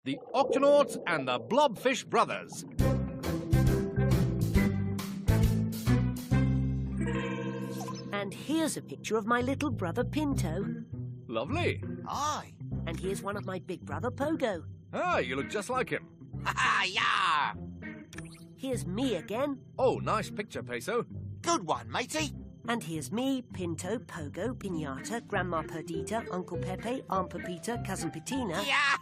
The Octonauts and the Blobfish Brothers. And here's a picture of my little brother Pinto. Lovely. Aye. And here's one of my big brother Pogo. Ah, you look just like him. Ha yeah! Here's me again. Oh, nice picture, Peso. Good one, matey. And here's me, Pinto, Pogo, Pinata, Grandma Perdita, Uncle Pepe, Aunt Pepita, Cousin Petina. Yeah!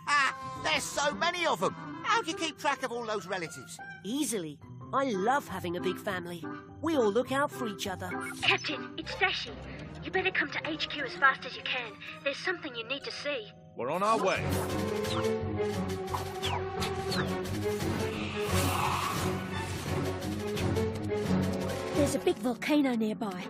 There's so many of them. How do you keep track of all those relatives? Easily. I love having a big family. We all look out for each other. Captain, it's Dashi. You better come to HQ as fast as you can. There's something you need to see. We're on our way. There's a big volcano nearby,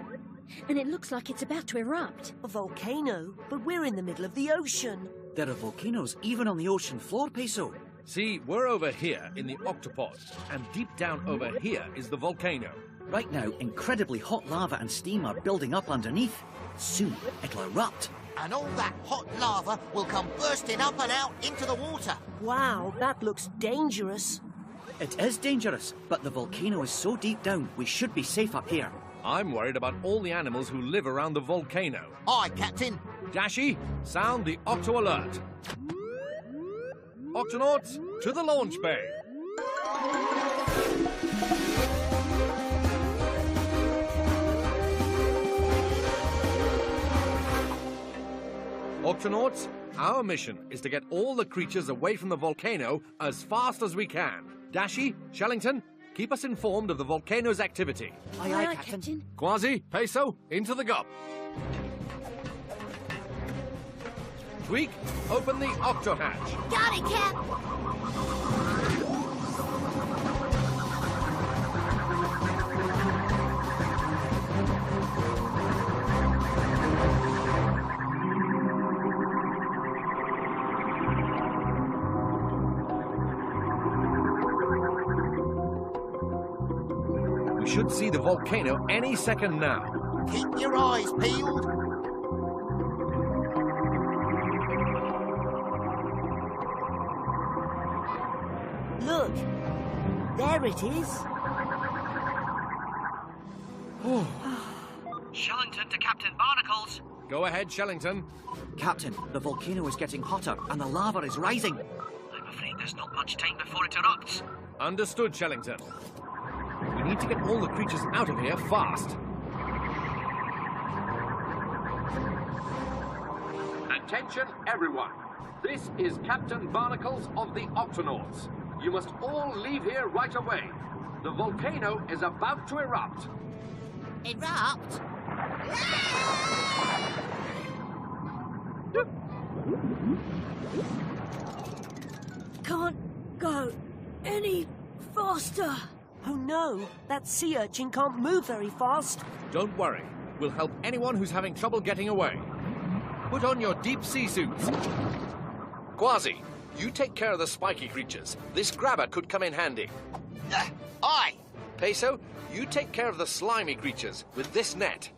and it looks like it's about to erupt. A volcano? But we're in the middle of the ocean. There are volcanoes even on the ocean floor, Peso. See, we're over here in the octopod, and deep down over here is the volcano. Right now, incredibly hot lava and steam are building up underneath. Soon, it'll erupt. And all that hot lava will come bursting up and out into the water. Wow, that looks dangerous. It is dangerous, but the volcano is so deep down, we should be safe up here. I'm worried about all the animals who live around the volcano. Aye, Captain. Dashi, sound the Octo alert. Octonauts, to the launch bay. Octonauts, our mission is to get all the creatures away from the volcano as fast as we can. Dashi, Shellington, keep us informed of the volcano's activity. Aye, aye, Captain. Quasi, Peso, into the gob. Tweak, open the octo hatch. Got it, Cap! We should see the volcano any second now. Keep your eyes peeled. Look, there it is. Shellington to Captain Barnacles. Go ahead, Shellington. Captain, the volcano is getting hotter and the lava is rising. I'm afraid there's not much time before it erupts. Understood, Shellington. We need to get all the creatures out of here fast. Attention, everyone. This is Captain Barnacles of the Octonauts. You must all leave here right away. The volcano is about to erupt. Erupt? Can't go any faster. Oh no, that sea urchin can't move very fast. Don't worry. We'll help anyone who's having trouble getting away. Put on your deep sea suits. Quasi, you take care of the spiky creatures. This grabber could come in handy. Aye. Peso, you take care of the slimy creatures with this net.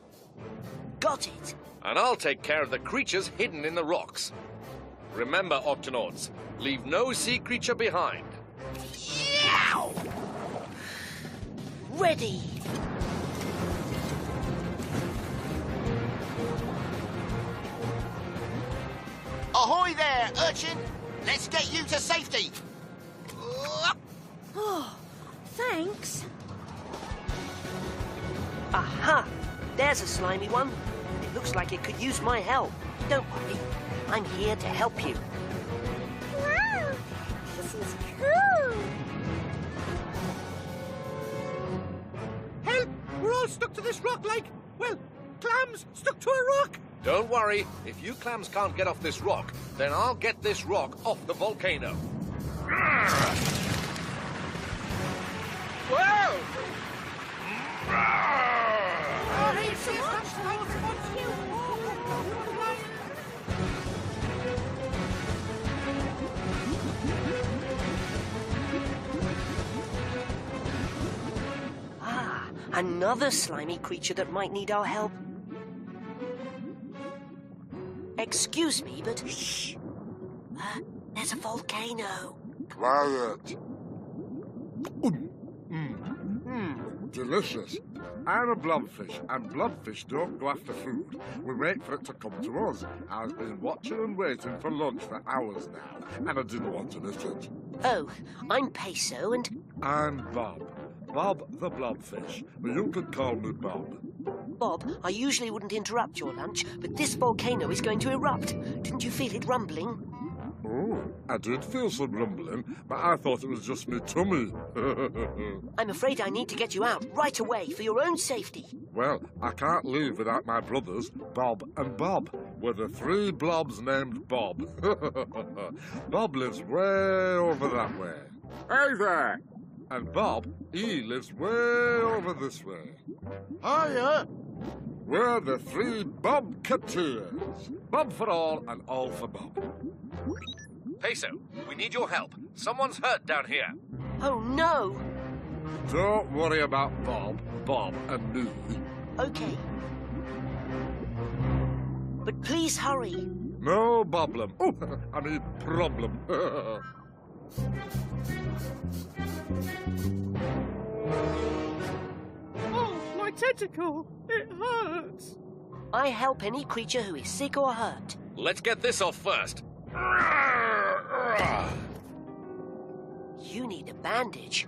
Got it. And I'll take care of the creatures hidden in the rocks. Remember, Octonauts, leave no sea creature behind. Yow! Ready. Ahoy there, urchin! Let's get you to safety. Oh, thanks. Aha! There's a slimy one. It looks like it could use my help. Don't worry. I'm here to help you. Wow, this is cool. Help! We're all stuck to this rock like, well, clams stuck to a rock. Don't worry. If you clams can't get off this rock, then I'll get this rock off the volcano. Whoa! Ah, another slimy creature that might need our help. Excuse me, but... Shh. There's a volcano. Quiet. Delicious. I'm a blobfish, and blobfish don't go after food. We wait for it to come to us. I've been watching and waiting for lunch for hours now, and I didn't want to miss it. Oh, I'm Peso and... I'm Bob. Bob the blobfish, but you can call me Bob. Bob, I usually wouldn't interrupt your lunch, but this volcano is going to erupt. Didn't you feel it rumbling? Oh, I did feel some rumbling, but I thought it was just my tummy. I'm afraid I need to get you out right away for your own safety. Well, I can't leave without my brothers, Bob and Bob. We're the three blobs named Bob. Bob lives way over that way. Hey there! And Bob, he lives way over this way. Hiya! We're the three Bobcateers. Bob for all and all for Bob. Peso, we need your help. Someone's hurt down here. Oh, no. Don't worry about Bob, Bob and me. Okay. But please hurry. No problem. Oh, I mean problem. Oh, my tentacle! It hurts! I help any creature who is sick or hurt. Let's get this off first. You need a bandage.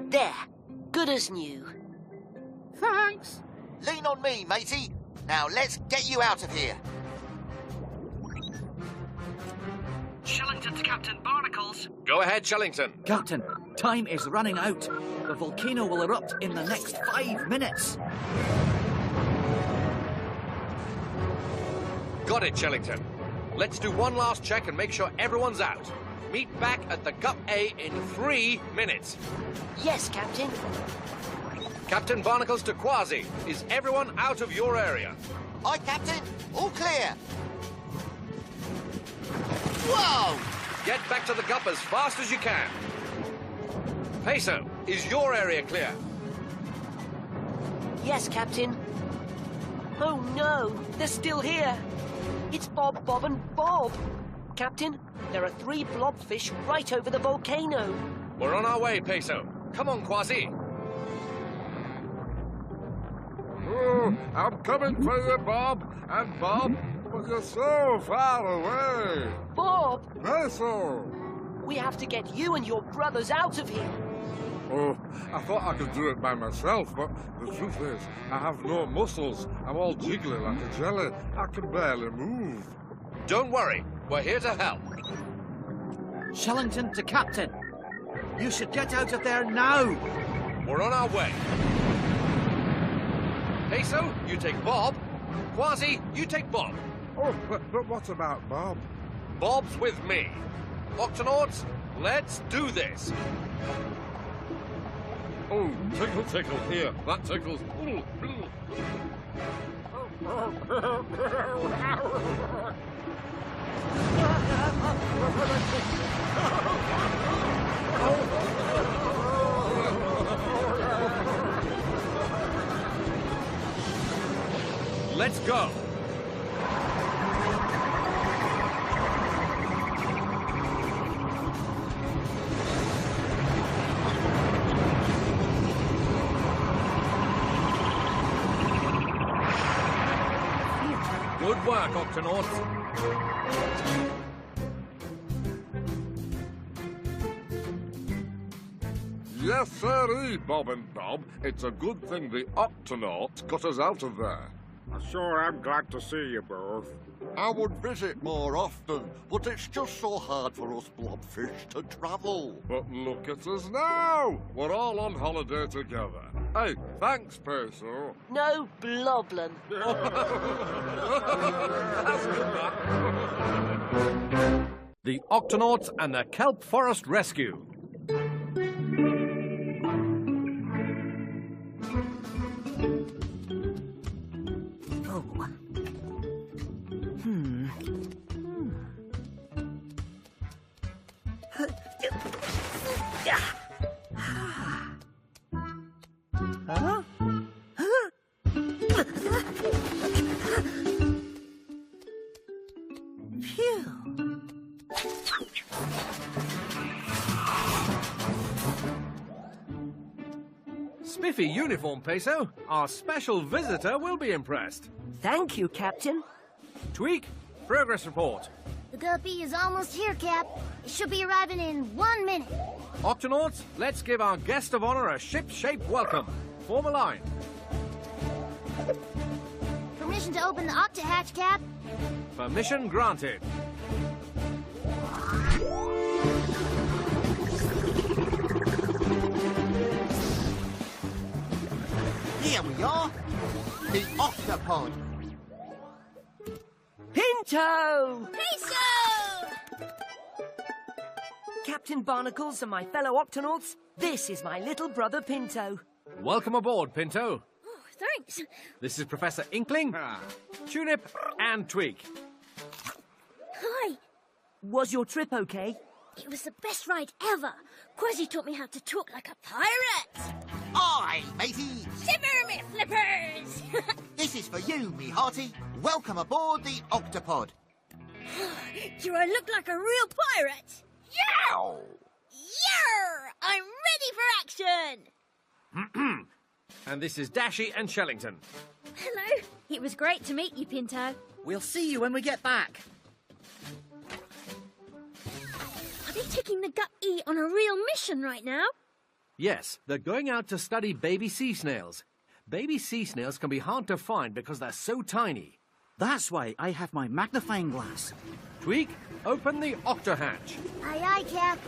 There. Good as new. Thanks! Lean on me, matey. Now let's get you out of here. Shillington to Captain Barnacles. Go ahead, Shellington. Captain, time is running out. The volcano will erupt in the next 5 minutes. Got it, Shellington. Let's do one last check and make sure everyone's out. Meet back at the Gup A in 3 minutes. Yes, Captain. Captain Barnacles to Quasi. Is everyone out of your area? Aye, Captain. All clear. Whoa! Get back to the Gup as fast as you can. Peso, is your area clear? Yes, Captain. Oh, no. They're still here. It's Bob, Bob, and Bob. Captain, there are 3 blobfish right over the volcano. We're on our way, Peso. Come on, Quasi. Oh, I'm coming for you, Bob and Bob, but you're so far away. Bob, Peso! we have to get you and your brothers out of here. Oh, I thought I could do it by myself, but the truth is, I have no muscles. I'm all jiggly like a jelly. I can barely move. Don't worry. We're here to help. Shillington to Captain. You should get out of there now. We're on our way. Peso, you take Bob. Quasi, you take Bob. Oh, but what about Bob? Bob's with me. Octonauts, let's do this. Oh, tickle, tickle, here. That tickles. Ooh, ooh. Let's go. Good work, Octonauts. Yes, sirree, Bob and Bob. It's a good thing the Octonauts got us out of there. I sure am glad to see you both. I would visit more often, but it's just so hard for us blobfish to travel. But look at us now. We're all on holiday together. Hey, thanks, Peso. No bloblin. The Octonauts and the Kelp Forest Rescue. Phew. Spiffy uniform, Peso. Our special visitor will be impressed. Thank you, Captain. Tweak, progress report. The guppy is almost here, Cap. It should be arriving in 1 minute. Octonauts, let's give our guest of honor a ship-shape welcome. Form a line. Permission to open the Octa hatch, Cap. Permission granted. Here we are, the Octopod. Pinto! Peso! Captain Barnacles and my fellow Octonauts, this is my little brother Pinto. Welcome aboard, Pinto. Oh, thanks. This is Professor Inkling, Tulip, and Tweak. Hi. Was your trip okay? It was the best ride ever. Quasi taught me how to talk like a pirate. Aye, matey. Shiver me flippers! This is for you, me hearty. Welcome aboard the Octopod. Do I look like a real pirate? Yow! Yarr! I'm ready for action! And this is Dashy and Shellington. Hello. It was great to meet you, Pinto. We'll see you when we get back. Are they taking the Guppy on a real mission right now? Yes, they're going out to study baby sea snails. Baby sea snails can be hard to find because they're so tiny. That's why I have my magnifying glass. Tweak, open the octohatch. Aye, aye, Cap.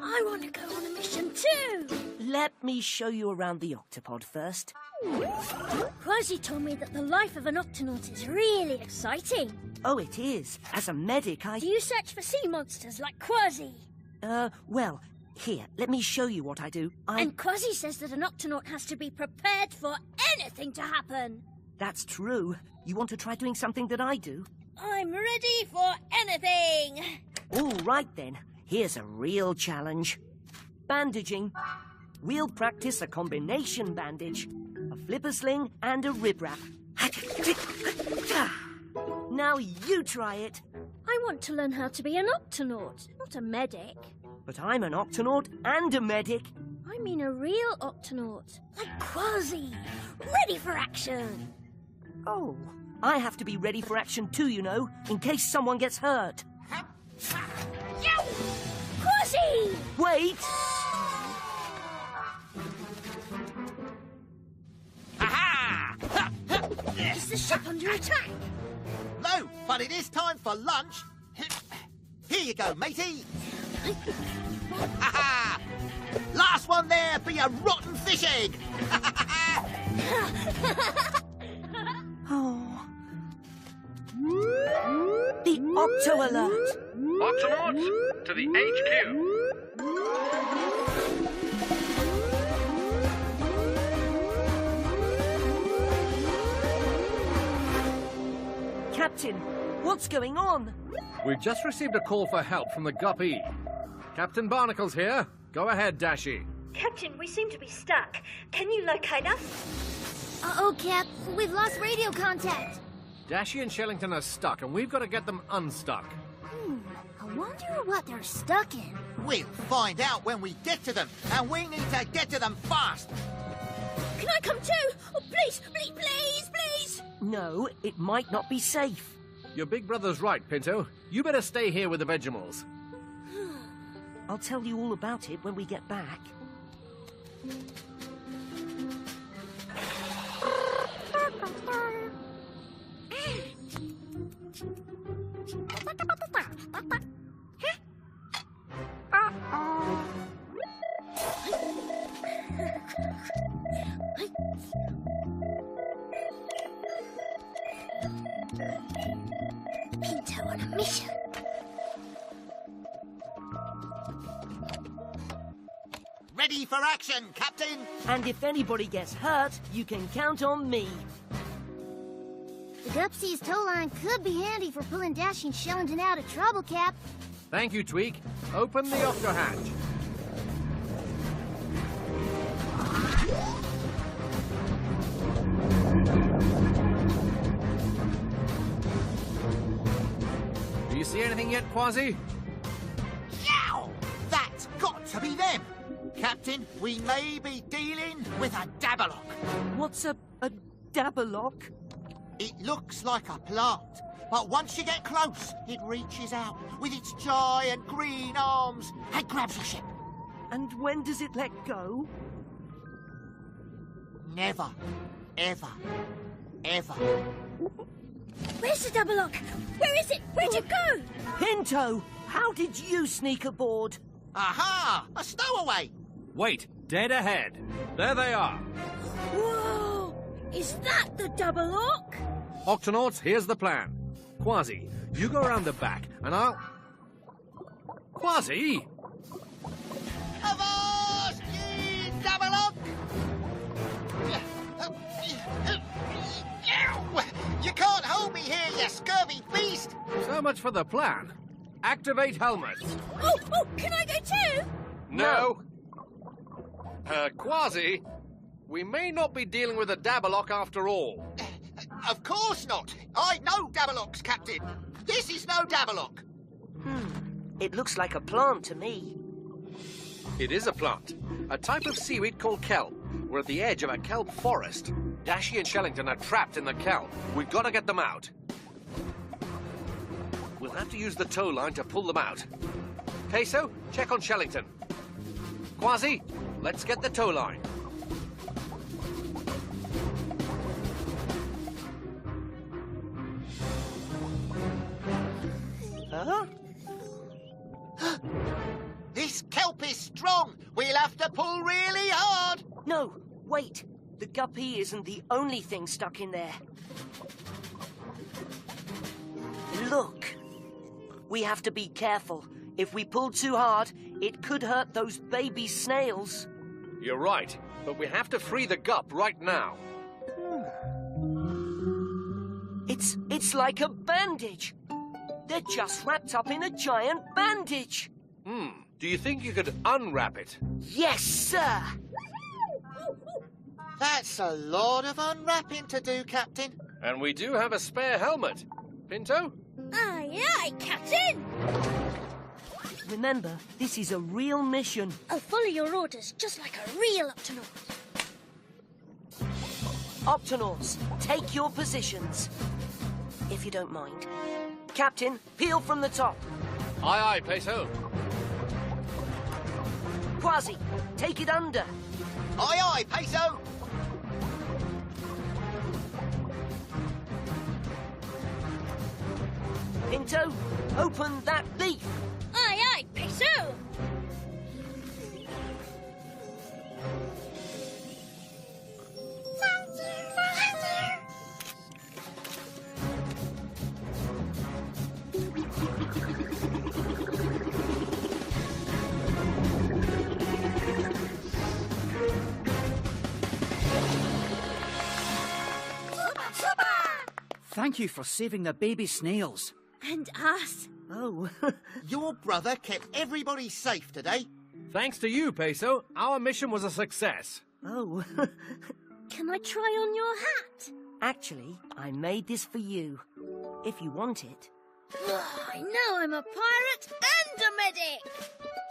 I want to go on a mission too. Let me show you around the Octopod first. Quasi told me that the life of an Octonaut is really exciting. Oh, it is. As a medic, Do you search for sea monsters like Quasi? Well, here, let me show you what I do. And Quasi says that an Octonaut has to be prepared for anything to happen. That's true. You want to try doing something that I do? I'm ready for anything. All right, then. Here's a real challenge. Bandaging. We'll practice a combination bandage. A flipper sling and a rib wrap. Now you try it. I want to learn how to be an Octonaut, not a medic. But I'm an Octonaut and a medic. I mean a real Octonaut, like Quasi. Ready for action. Oh, I have to be ready for action too, you know, in case someone gets hurt. Quasi! Wait! Aha! Is the ship under attack? No, but it is time for lunch. Here you go, matey. Ha-ha! Last one there be a rotten fish egg. Oh. The Octo Alert! Octonauts, to the HQ. Captain, what's going on? We've just received a call for help from the Guppy. Captain Barnacles here. Go ahead, Dashy. Captain, we seem to be stuck. Can you locate us? Uh-oh, Cap. We've lost radio contact. Dashy and Shellington are stuck, and we've got to get them unstuck. I wonder what they're stuck in. We'll find out when we get to them, and we need to get to them fast. Can I come too? Oh, please, please, please, please! No, it might not be safe. Your big brother's right, Pinto. You better stay here with the Vegemals. I'll tell you all about it when we get back. Pinto on a mission. Ready for action, Captain. And if anybody gets hurt, you can count on me. The Gupsy's tow line could be handy for pulling Dashy and Shellington out of trouble, Cap. Thank you, Tweak. Open the octohatch. See anything yet, Quasi? Yow! That's got to be them! Captain, we may be dealing with a Dabberlock. What's a Dabberlock? It looks like a plant, but once you get close, it reaches out with its giant green arms and grabs your ship. And when does it let go? Never, ever, ever. Where's the double lock? Where is it? Where'd it go? Pinto, how did you sneak aboard? Aha! A stowaway! Wait, dead ahead. There they are. Whoa! Is that the double lock? Octonauts, here's the plan. Quasi, you go around the back, and I'll... Quasi! Avast ye Dabberlock! You can't hold me here, you scurvy beast! So much for the plan. Activate helmets. Oh, can I go too? No. Quasi, we may not be dealing with a Dabberlock after all. Of course not. I know Dabberlocks, Captain. This is no Dabberlock. It looks like a plant to me. It is a plant, a type of seaweed called kelp. We're at the edge of a kelp forest. Dashy and Shellington are trapped in the kelp. We've got to get them out. We'll have to use the tow line to pull them out. Peso, check on Shellington. Quasi, let's get the tow line. Huh? This kelp is strong. We'll have to pull really hard. No, wait. The guppy isn't the only thing stuck in there. Look. We have to be careful. If we pull too hard, it could hurt those baby snails. You're right, but we have to free the gup right now. It's like a bandage. They're just wrapped up in a giant bandage. Do you think you could unwrap it? Yes, sir. That's a lot of unwrapping to do, Captain. And we do have a spare helmet. Pinto? Aye, aye, Captain. Remember, this is a real mission. I'll follow your orders, just like a real Octonaut. Octonauts, take your positions. If you don't mind. Captain, peel from the top. Aye, aye, Peso. Quasi, take it under. Aye, aye, Peso. Pinto, open that beef. Aye, aye, Peso. Thank you for saving the baby snails. And us. Oh. Your brother kept everybody safe today. Thanks to you, Peso, our mission was a success. Oh. Can I try on your hat? Actually, I made this for you. If you want it. I know I'm a pirate and a medic.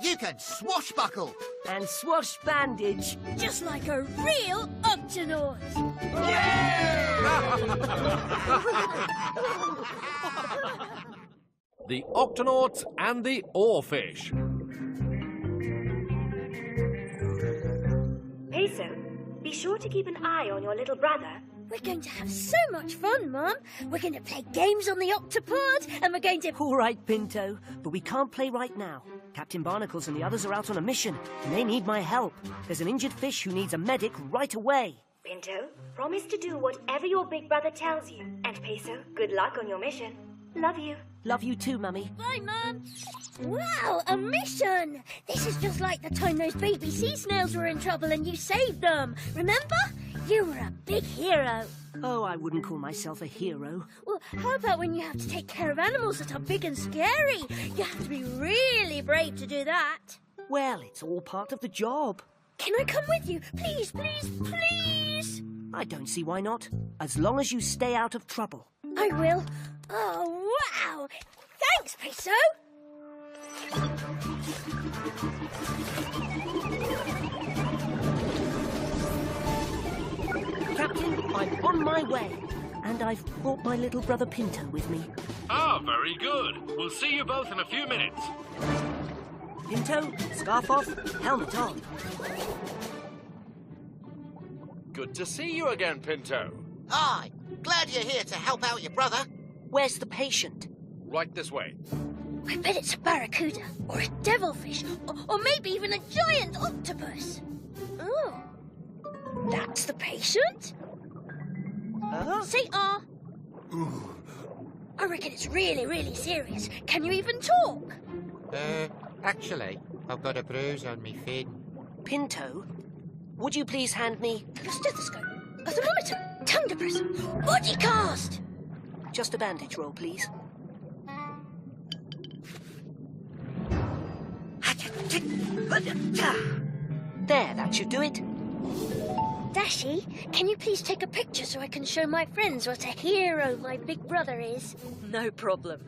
You can swashbuckle. And swash bandage. Just like a real Octonaut. The Octonauts and the Oarfish. Peso, be sure to keep an eye on your little brother. We're going to have so much fun, Mum. We're going to play games on the Octopod, and we're going to... All right, Pinto, but we can't play right now. Captain Barnacles and the others are out on a mission, and they need my help. There's an injured fish who needs a medic right away. Pinto, promise to do whatever your big brother tells you. And Peso, good luck on your mission. Love you. Love you too, Mummy. Bye, Mum. Wow, a mission! This is just like the time those baby sea snails were in trouble and you saved them. Remember? You were a big hero. Oh, I wouldn't call myself a hero. Well, how about when you have to take care of animals that are big and scary? You have to be really brave to do that. Well, it's all part of the job. Can I come with you? Please, please, please? I don't see why not. As long as you stay out of trouble. I will. Oh, wow! Thanks, Peso. Captain, I'm on my way. And I've brought my little brother Pinto with me. Ah, very good. We'll see you both in a few minutes. Pinto, scarf off, helmet on. Good to see you again, Pinto. Aye, glad you're here to help out your brother. Where's the patient? Right this way. I bet it's a barracuda, or a devilfish, or maybe even a giant octopus. Oh, that's the patient? Say ah. I reckon it's really, really serious. Can you even talk? Actually, I've got a bruise on me fin. Pinto, would you please hand me... A stethoscope, a thermometer, tongue depressor, body cast. Just a bandage roll, please. There, that should do it. Dashy, can you please take a picture so I can show my friends what a hero my big brother is? No problem.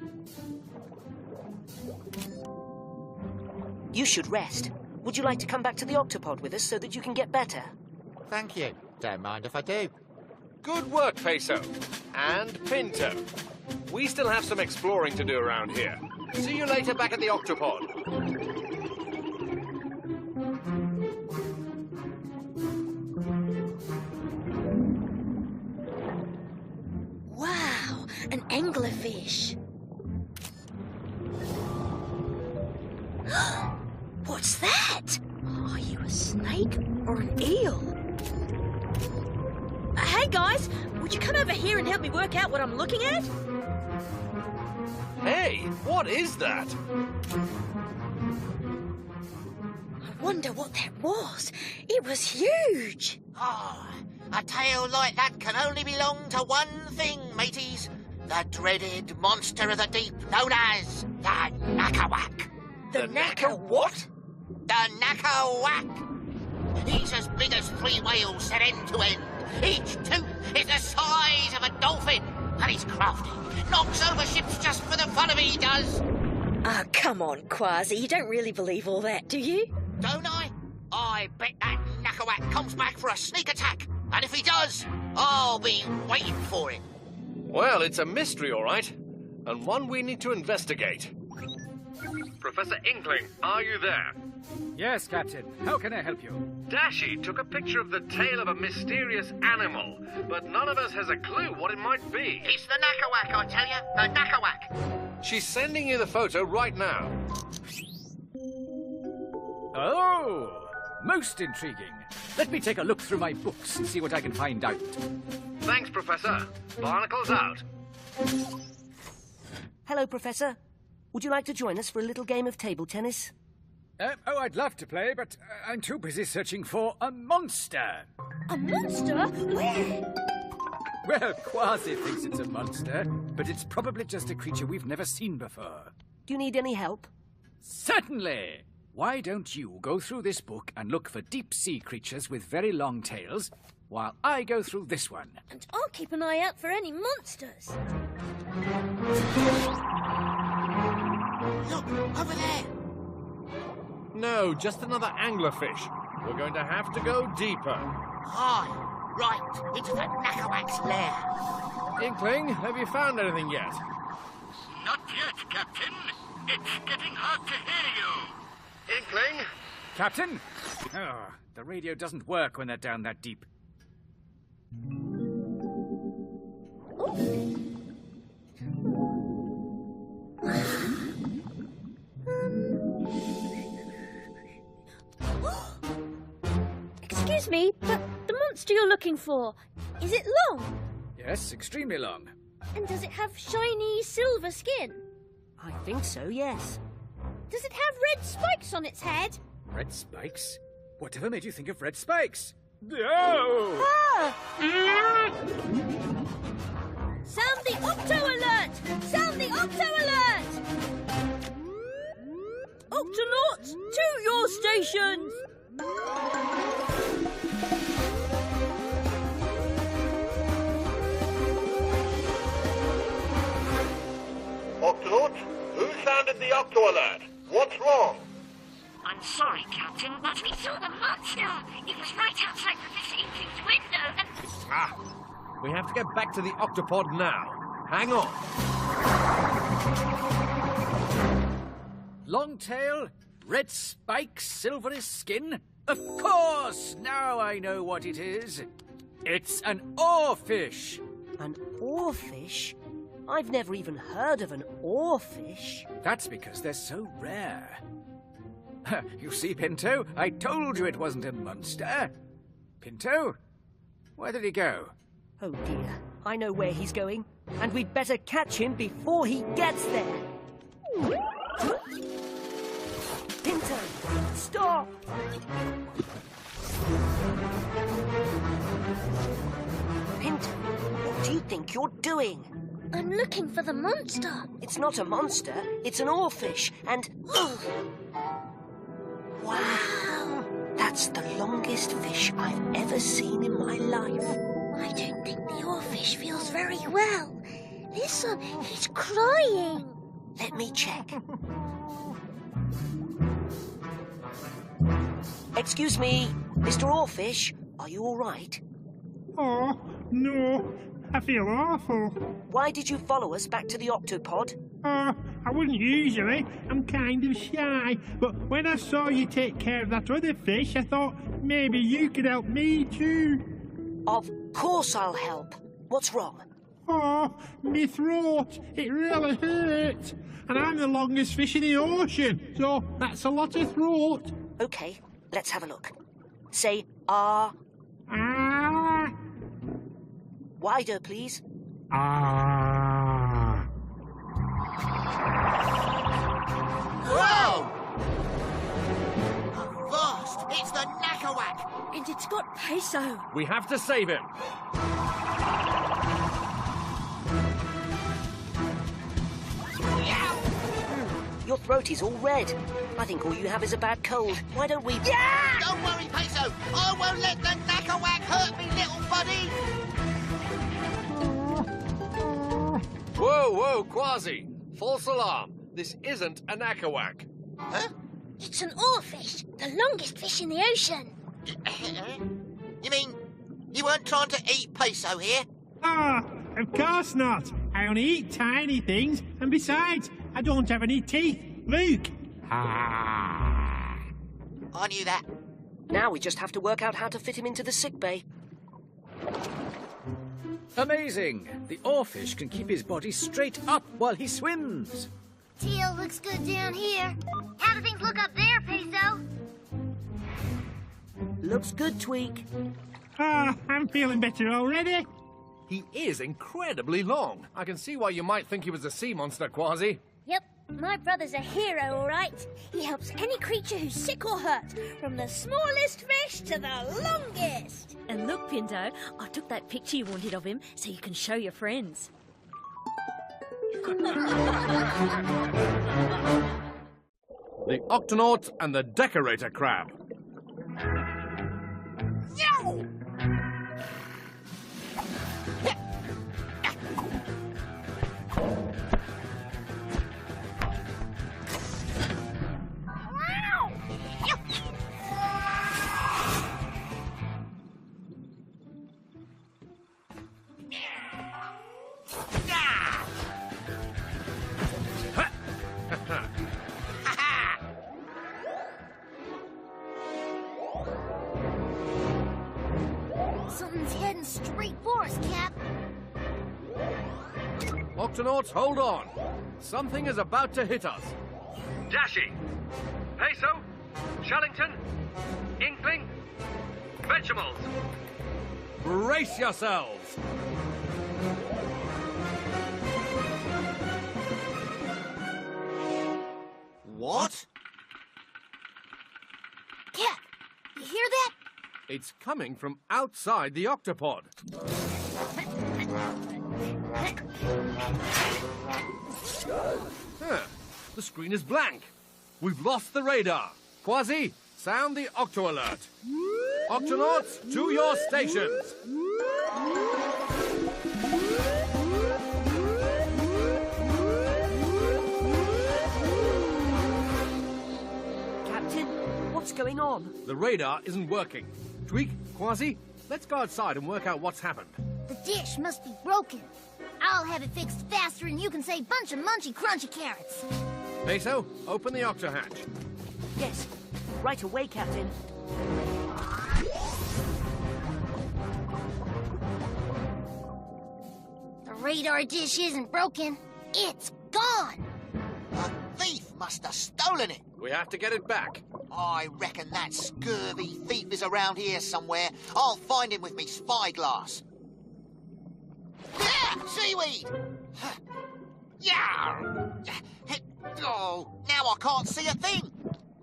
You should rest. Would you like to come back to the octopod with us so that you can get better? Thank you. Don't mind if I do. Good work, Peso. And Pinto. We still have some exploring to do around here. See you later back at the octopod. Wow, an anglerfish. What's that? Are you a snake or an eel? Hey guys, would you come over here and help me work out what I'm looking at? Hey, what is that? I wonder what that was. It was huge. Oh, a tail like that can only belong to one thing, mateys. The dreaded monster of the deep known as the Knackerwhack. The Knacker what? The Knackerwhack. He's as big as 3 whales set end to end. Each tooth is the size of a dolphin. And he's crafty. Knocks over ships just for the fun of it, he does. Oh, come on, Quasi. You don't really believe all that, do you? Don't I? I bet that Knackerwhack comes back for a sneak attack. And if he does, I'll be waiting for him. Well, it's a mystery, all right. And one we need to investigate. Professor Inkling, are you there? Yes, Captain. How can I help you? Dashy took a picture of the tail of a mysterious animal, but none of us has a clue what it might be. It's the Knackerwhack, I tell you. The Knackerwhack. She's sending you the photo right now. Oh, most intriguing. Let me take a look through my books and see what I can find out. Thanks, Professor. Barnacles out. Hello, Professor. Would you like to join us for a little game of table tennis? Oh, I'd love to play, but I'm too busy searching for a monster. A monster? Where? Well, Quasi thinks it's a monster, but it's probably just a creature we've never seen before. Do you need any help? Certainly! Why don't you go through this book and look for deep-sea creatures with very long tails, while I go through this one. And I'll keep an eye out for any monsters. Look, over there. No, just another anglerfish. We're going to have to go deeper. Aye, right, into the Knackerwhack's lair. Inkling, have you found anything yet? Not yet, Captain. It's getting hard to hear you. Inkling? Captain? Oh, the radio doesn't work when they're down that deep. Excuse me, but the monster you're looking for, is it long? Yes, extremely long. And does it have shiny silver skin? I think so, yes. Does it have red spikes on its head? Red spikes? Whatever made you think of red spikes? Oh! Ah! Sound the Octo Alert! Sound the Octo Alert! Octonauts, to your stations! Octonauts, the Octo Alert. What's wrong? I'm sorry, Captain, but we saw the monster. It was right outside Professor Inkling's window and... Ah, we have to get back to the Octopod now. Hang on. Long tail, red spikes, silvery skin. Of course! Now I know what it is. It's an oarfish. An oarfish? I've never even heard of an oarfish. That's because they're so rare. You see, Pinto, I told you it wasn't a monster. Pinto, where did he go? Oh dear, I know where he's going, and we'd better catch him before he gets there. Pinto, stop! Pinto, what do you think you're doing? I'm looking for the monster. It's not a monster, it's an oarfish, and... Wow! That's the longest fish I've ever seen in my life. I don't think the oarfish feels very well. Listen, he's crying. Let me check. Excuse me, Mr. Oarfish, are you all right? Oh, no. I feel awful. Why did you follow us back to the Octopod? I wouldn't usually. I'm kind of shy. But when I saw you take care of that other fish, I thought maybe you could help me too. Of course I'll help. What's wrong? Oh, me throat. It really hurts. And I'm the longest fish in the ocean, so that's a lot of throat. Okay, let's have a look. Say, ah. Ah. Wider, please. Ah. Whoa! Avast! It's the Knackerwhack! And it's got Peso. We have to save him. Your throat is all red. I think all you have is a bad cold. Why don't we... Yeah! Don't worry, Peso. I won't let the Knackerwhack hurt me, little buddy. Whoa, whoa, Quasi. False alarm. This isn't a Knackerwhack. Huh? It's an oarfish, the longest fish in the ocean. You mean you weren't trying to eat Peso here? Ah, of course not. I only eat tiny things, and besides, I don't have any teeth. Look. Ah. I knew that. Now we just have to work out how to fit him into the sick bay. Amazing! The oarfish can keep his body straight up while he swims. Teal looks good down here. How do things look up there, Peso? Looks good, Tweak. Ah, I'm feeling better already. He is incredibly long. I can see why you might think he was a sea monster, Quasi. Yep, my brother's a hero, all right. He helps any creature who's sick or hurt, from the smallest fish to the longest. And look, Pinto, I took that picture you wanted of him so you can show your friends. The Octonaut and the Decorator Crab. No! Something's heading straight for us, Cap. Octonauts, hold on. Something is about to hit us. Dashi, Peso, Shellington, Inkling, Vegetables. Brace yourselves. What? Cap, you hear that? It's coming from outside the Octopod. The screen is blank. We've lost the radar. Quasi, sound the Octo Alert. Octonauts, to your stations. on? The radar isn't working. Tweak, Quasi, let's go outside and work out what's happened. The dish must be broken. I'll have it fixed faster than you can say bunch of munchy crunchy carrots. Peso, open the octa hatch. Yes, right away, Captain. The radar dish isn't broken. It's gone. A thief must have stolen it. We have to get it back. I reckon that scurvy thief is around here somewhere. I'll find him with me spyglass. Yeah, seaweed! Yeah! Oh, now I can't see a thing.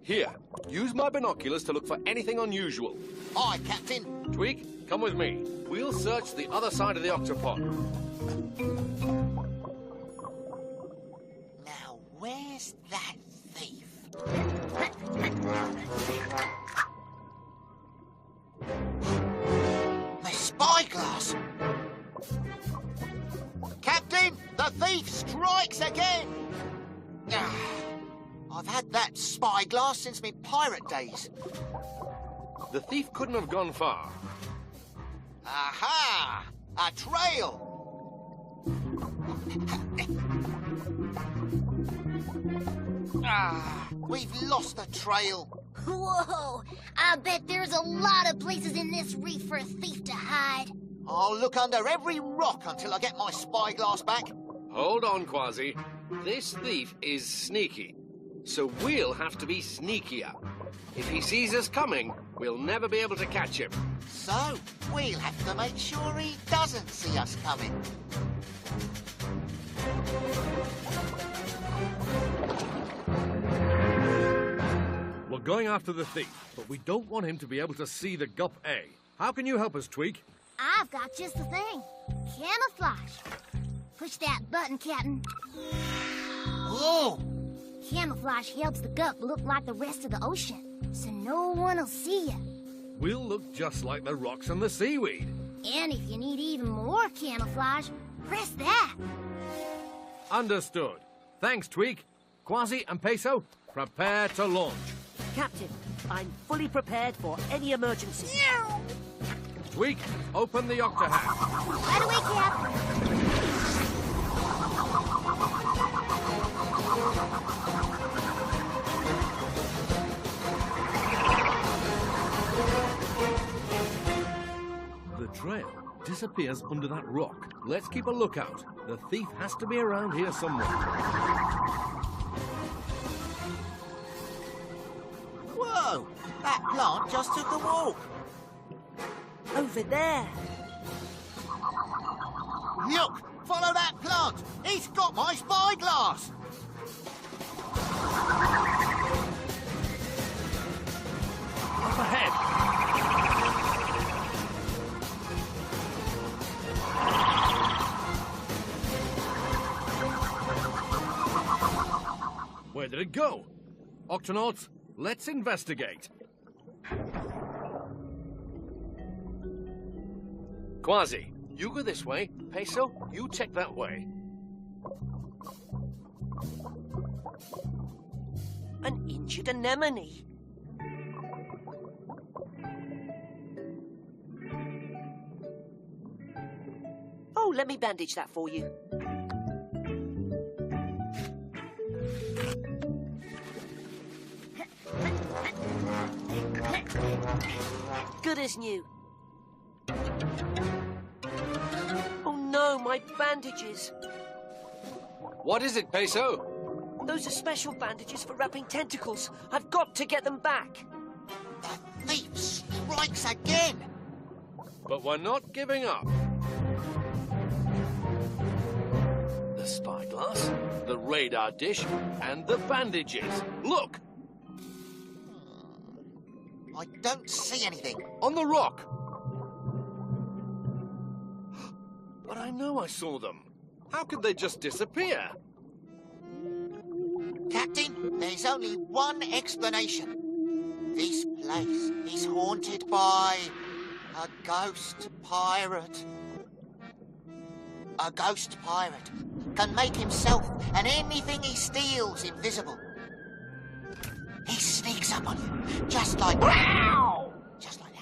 Here, use my binoculars to look for anything unusual. Aye, Captain. Tweak, come with me. We'll search the other side of the octopod. Now, where's that thief? My spyglass! Captain, the thief strikes again! I've had that spyglass since my pirate days. The thief couldn't have gone far. Aha! A trail! We've lost the trail. Whoa! I bet there's a lot of places in this reef for a thief to hide. I'll look under every rock until I get my spyglass back. Hold on, Quasi. This thief is sneaky, so we'll have to be sneakier. If he sees us coming, we'll never be able to catch him. So, we'll have to make sure he doesn't see us coming. We're going after the thief, but we don't want him to be able to see the Gup A. How can you help us, Tweak? I've got just the thing. Camouflage. Push that button, Captain. Whoa! Camouflage helps the Gup look like the rest of the ocean, so no one will see you. We'll look just like the rocks and the seaweed. And if you need even more camouflage, press that. Understood. Thanks, Tweak. Quasi and Peso, prepare to launch. Captain, I'm fully prepared for any emergency. Tweak, open the octa hatch. Right away, Cap. The trail disappears under that rock. Let's keep a lookout. The thief has to be around here somewhere. Whoa! That plant just took a walk. Over there. Look! Follow that plant! He's got my spyglass! Up ahead! Where did it go? Octonauts, let's investigate. Quasi, you go this way. Peso, you check that way. An injured anemone. Oh, let me bandage that for you. Good as new. Oh no, my bandages. What is it, Peso? Those are special bandages for wrapping tentacles. I've got to get them back. The thief strikes again. But we're not giving up. The spyglass, the radar dish, and the bandages. Look! I don't see anything. On the rock! But I know I saw them. How could they just disappear? Captain, there's only one explanation. This place is haunted by a ghost pirate. A ghost pirate can make himself and anything he steals invisible. He sneaks sneaks up on you, just like that. Just like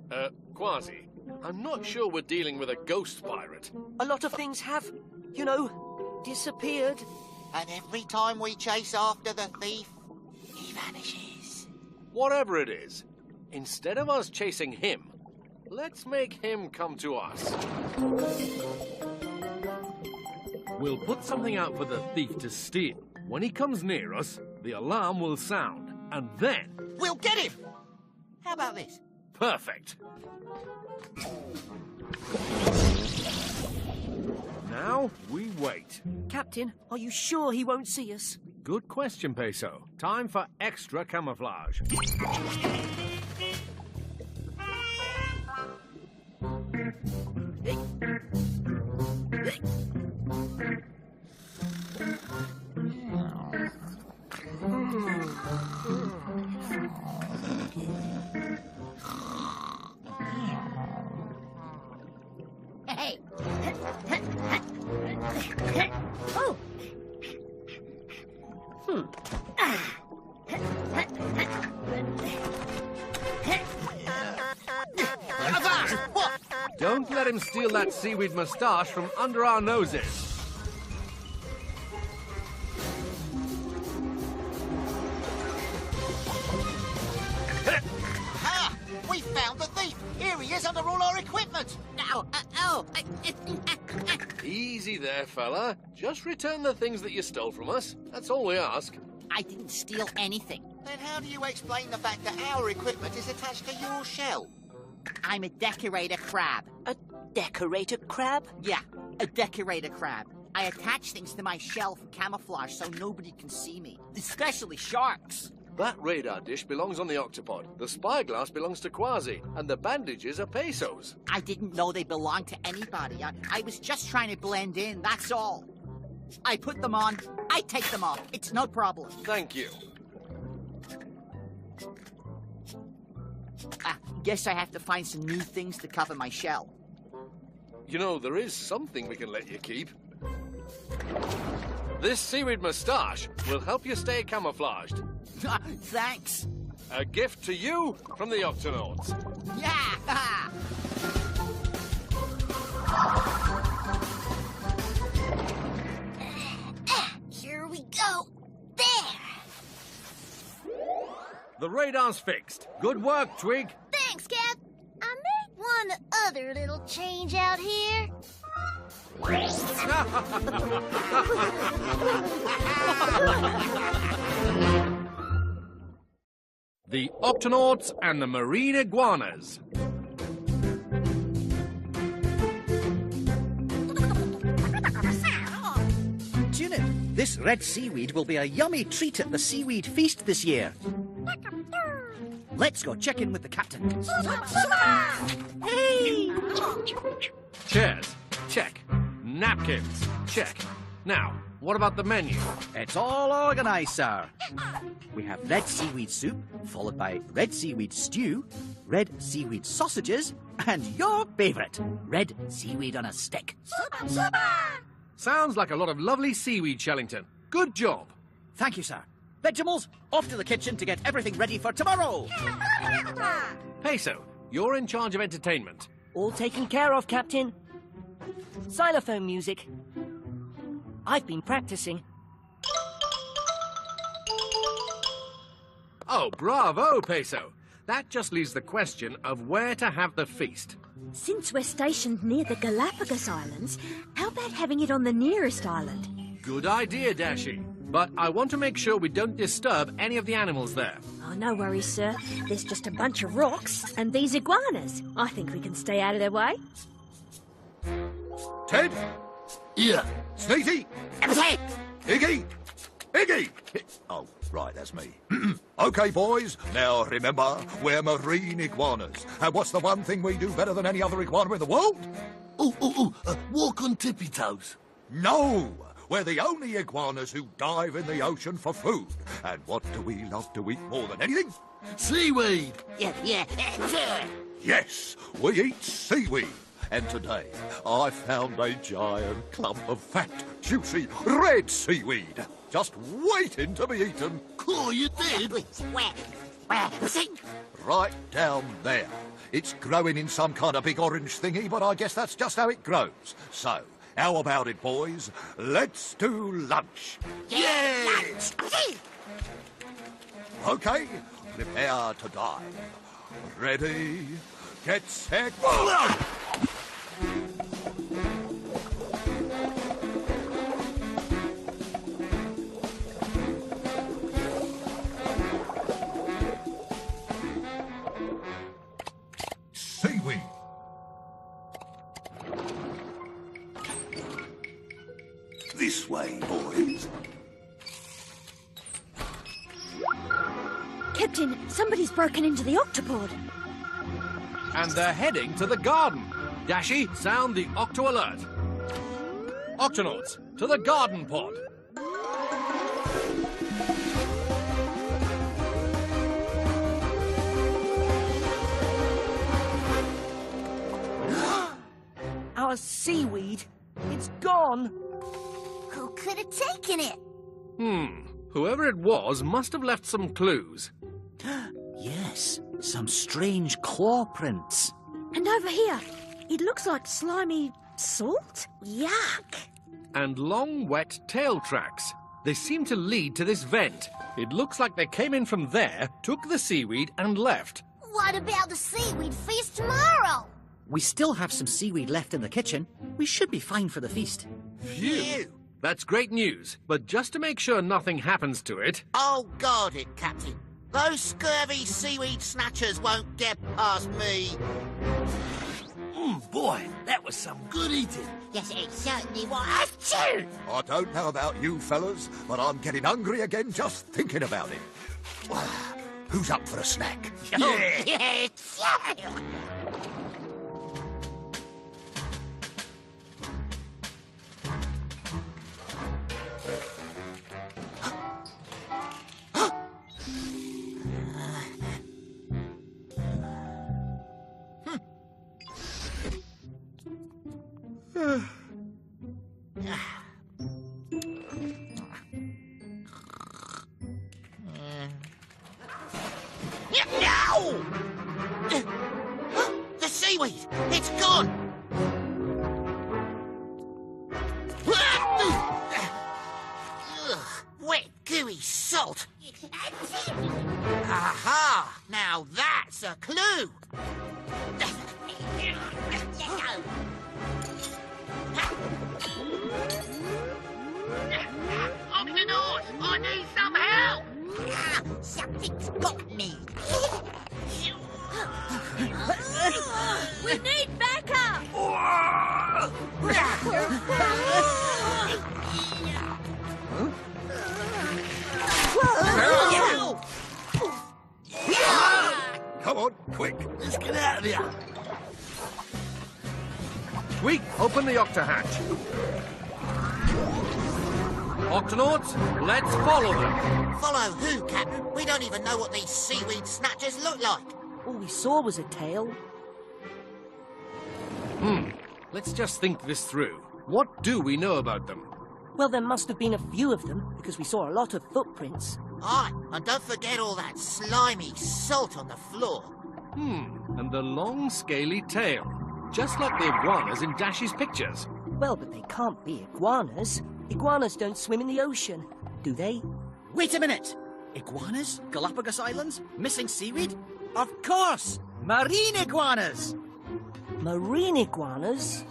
that. Quasi, I'm not sure we're dealing with a ghost pirate. A lot of things have, you know, disappeared. And every time we chase after the thief, he vanishes. Whatever it is, instead of us chasing him, let's make him come to us. We'll put something out for the thief to steal. When he comes near us, the alarm will sound, and then... We'll get him! How about this? Perfect. Now we wait. Captain, are you sure he won't see us? Good question, Peso. Time for extra camouflage. Hey. Oh. Don't let him steal that seaweed moustache from under our noses. Ha! We found the thief! Here he is under all our equipment! Easy there, fella. Just return the things that you stole from us. That's all we ask. I didn't steal anything. Then how do you explain the fact that our equipment is attached to your shell? I'm a decorator crab. A decorator crab? Yeah, a decorator crab. I attach things to my shell for camouflage so nobody can see me, especially sharks. That radar dish belongs on the octopod. The spyglass belongs to Quasi, and the bandages are Peso's. I didn't know they belonged to anybody. I was just trying to blend in, that's all. I put them on, I take them off. It's no problem. Thank you. Guess I have to find some new things to cover my shell. You know, there is something we can let you keep. This seaweed moustache will help you stay camouflaged. Thanks. A gift to you from the Octonauts. Yeah! Here we go. There. The radar's fixed. Good work, Twig. Thanks, Cap. I made one other little change out here. The Octonauts and the Marine Iguanas. Tuna, this red seaweed will be a yummy treat at the seaweed feast this year. Let's go check in with the captain. Hey! Chairs, check. Napkins, check. Now, what about the menu? It's all organised, sir. We have red seaweed soup, followed by red seaweed stew, red seaweed sausages, and your favourite, red seaweed on a stick. Sounds like a lot of lovely seaweed, Shellington. Good job. Thank you, sir. Vegetables, off to the kitchen to get everything ready for tomorrow. Peso, you're in charge of entertainment. All taken care of, Captain. Xylophone music. I've been practicing. Oh, bravo, Peso. That just leaves the question of where to have the feast. Since we're stationed near the Galapagos Islands, how about having it on the nearest island? Good idea, Dashi. But I want to make sure we don't disturb any of the animals there. Oh, no worries, sir. There's just a bunch of rocks and these iguanas. I think we can stay out of their way. Ted? Here. Sneezy? Iggy? Iggy! Oh, right, that's me. OK, boys, now remember, we're marine iguanas. And what's the one thing we do better than any other iguana in the world? Walk on tippy toes. No! We're the only iguanas who dive in the ocean for food. And what do we love to eat more than anything? Seaweed! Yeah. Yes, we eat seaweed. And today, I found a giant clump of fat, juicy red seaweed, just waiting to be eaten. Oh, you did? Where? Right down there. It's growing in some kind of big orange thingy, but I guess that's just how it grows. So, how about it, boys? Let's do lunch. Yeah! Lunch! Okay, prepare to dive. Ready, get set. Seaweed. This way, boys. Captain, somebody's broken into the octopod. And they're heading to the garden. Dashy, sound the Octo alert. Octonauts, to the garden pod. Our seaweed, it's gone. Who could have taken it? Whoever it was must have left some clues. Yes, some strange claw prints. And over here, it looks like slimy salt. Yuck. And long, wet tail tracks. They seem to lead to this vent. It looks like they came in from there, took the seaweed, and left. What about the seaweed feast tomorrow? We still have some seaweed left in the kitchen. We should be fine for the feast. Phew! That's great news, but just to make sure nothing happens to it... Oh, guard it, Captain. Those scurvy seaweed snatchers won't get past me. Boy, that was some good eating. Yes, it certainly was. Achoo! I don't know about you fellas, but I'm getting hungry again just thinking about it. Who's up for a snack? Yeah. No! The seaweed! It's gone! Wet, gooey salt! Aha! Now that's a clue! Octonauts, I need some help! Something's got me. We need backup! Come on, quick. Let's get out of here. Tweak, open the octa hatch. Octonauts, let's follow them. Follow who, Captain? We don't even know what these seaweed snatchers look like. All we saw was a tail. Let's just think this through. What do we know about them? Well, there must have been a few of them, because we saw a lot of footprints. Aye, and don't forget all that slimy salt on the floor. And the long, scaly tail. Just like the iguanas in Dashy's pictures. Well, but they can't be iguanas. Iguanas don't swim in the ocean, do they? Wait a minute! Iguanas? Galapagos Islands? Missing seaweed? Of course! Marine iguanas! Marine iguanas?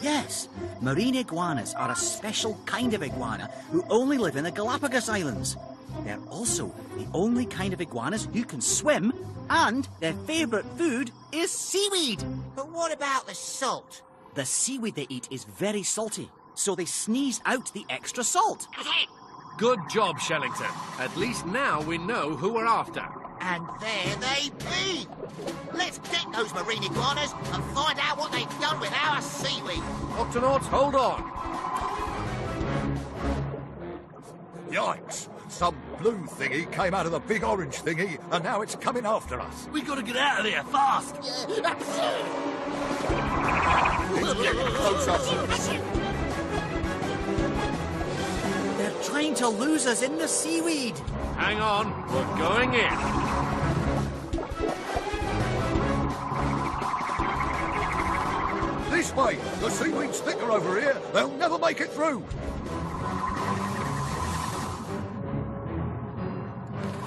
Yes, marine iguanas are a special kind of iguana who only live in the Galapagos Islands. They're also the only kind of iguanas who can swim, and their favourite food is seaweed. But what about the salt? The seaweed they eat is very salty, so they sneeze out the extra salt. Good job, Shellington. At least now we know who we're after. And there they be! Let's get those marine iguanas and find out what they've done with our seaweed. Octonauts, hold on. Yikes! Some blue thingy came out of the big orange thingy, and now it's coming after us. We gotta get out of there fast. It's getting closer. trying to lose us in the seaweed. Hang on, we're going in. This way! The seaweed's thicker over here. They'll never make it through.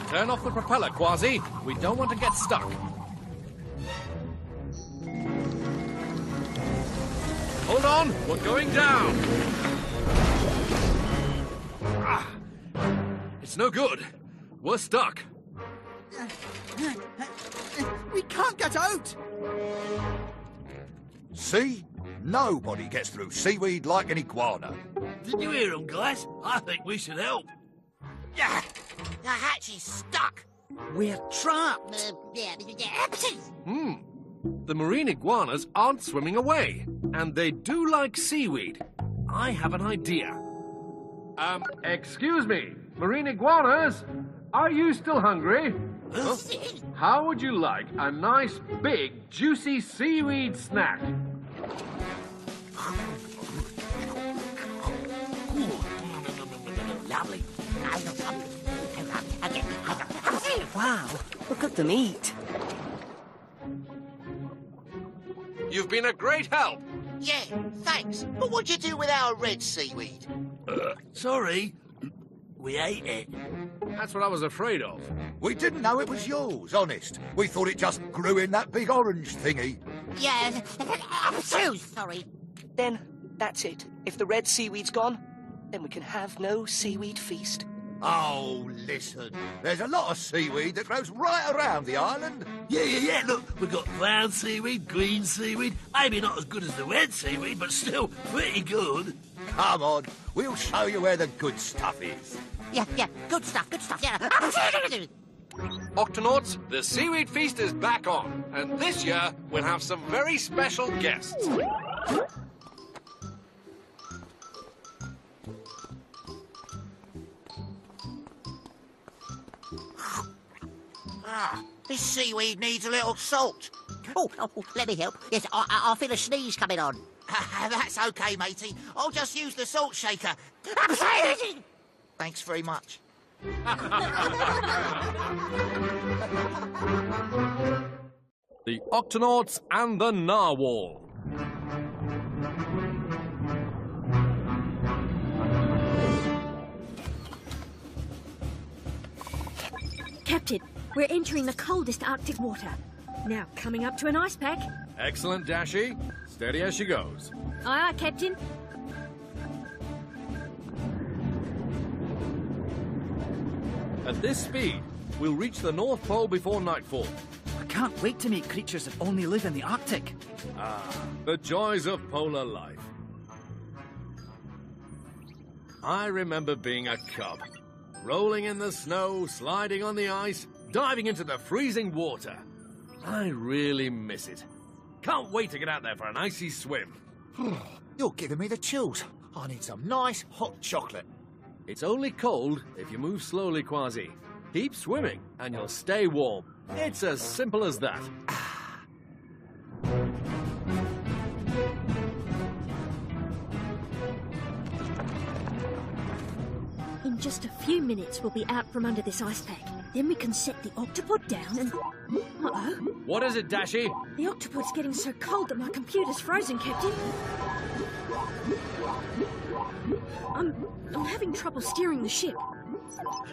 Turn off the propeller, Quasi. We don't want to get stuck. Hold on, we're going down. Ah, it's no good. We're stuck. We can't get out. See? Nobody gets through seaweed like an iguana. Did you hear him, guys? I think we should help. Yeah, the hatch is stuck. We're trapped. The marine iguanas aren't swimming away, and they do like seaweed. I have an idea. Excuse me, marine iguanas, are you still hungry? Huh? How would you like a nice, big, juicy seaweed snack? Lovely. Wow, look at them eat. You've been a great help. Yeah, thanks. But what'd you do with our red seaweed? Sorry. We ate it. That's what I was afraid of. We didn't know it was yours, honest. We thought it just grew in that big orange thingy. Yeah, I'm so sorry. Then, that's it. If the red seaweed's gone, then we can have no seaweed feast. Oh, listen. There's a lot of seaweed that grows right around the island. Yeah. Look, we've got brown seaweed, green seaweed. Maybe not as good as the red seaweed, but still pretty good. Come on. We'll show you where the good stuff is. Yeah. Good stuff, yeah. Octonauts, the seaweed feast is back on, and this year we'll have some very special guests. This seaweed needs a little salt. Oh, let me help. Yes, I feel a sneeze coming on. That's okay, matey. I'll just use the salt shaker. Thanks very much. The Octonauts and the Narwhal. Captain, we're entering the coldest Arctic water. Now, coming up to an ice pack. Excellent, Dashi. Steady as she goes. Aye, aye, Captain. At this speed, we'll reach the North Pole before nightfall. I can't wait to meet creatures that only live in the Arctic. Ah, the joys of polar life. I remember being a cub, rolling in the snow, sliding on the ice, diving into the freezing water. I really miss it. Can't wait to get out there for an icy swim. You're giving me the chills. I need some nice hot chocolate. It's only cold if you move slowly, Quasi. Keep swimming and you'll stay warm. It's as simple as that. In just a few minutes, we'll be out from under this ice pack. Then we can set the octopod down and... Uh-oh. What is it, Dashi? The octopod's getting so cold that my computer's frozen, Captain. I'm having trouble steering the ship.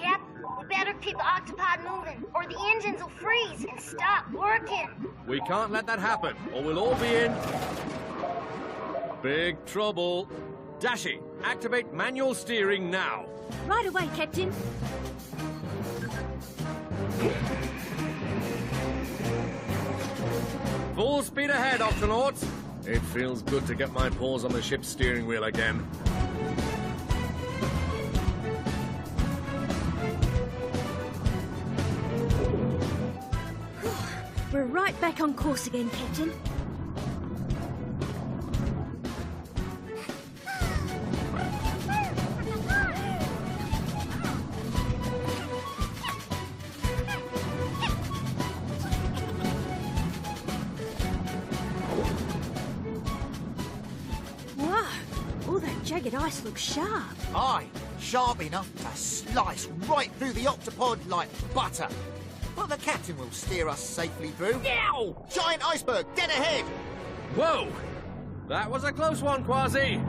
Yep, we better keep the octopod moving, or the engines will freeze and stop working. We can't let that happen, or we'll all be in... big trouble. Dashi, activate manual steering now. Right away, Captain. Full speed ahead, Octonauts. It feels good to get my paws on the ship's steering wheel again. We're right back on course again, Captain. Wow, all that jagged ice looks sharp. Aye, sharp enough to slice right through the octopod like butter. But the captain will steer us safely through. Yow! Giant iceberg, dead ahead! Whoa! That was a close one, Quasi!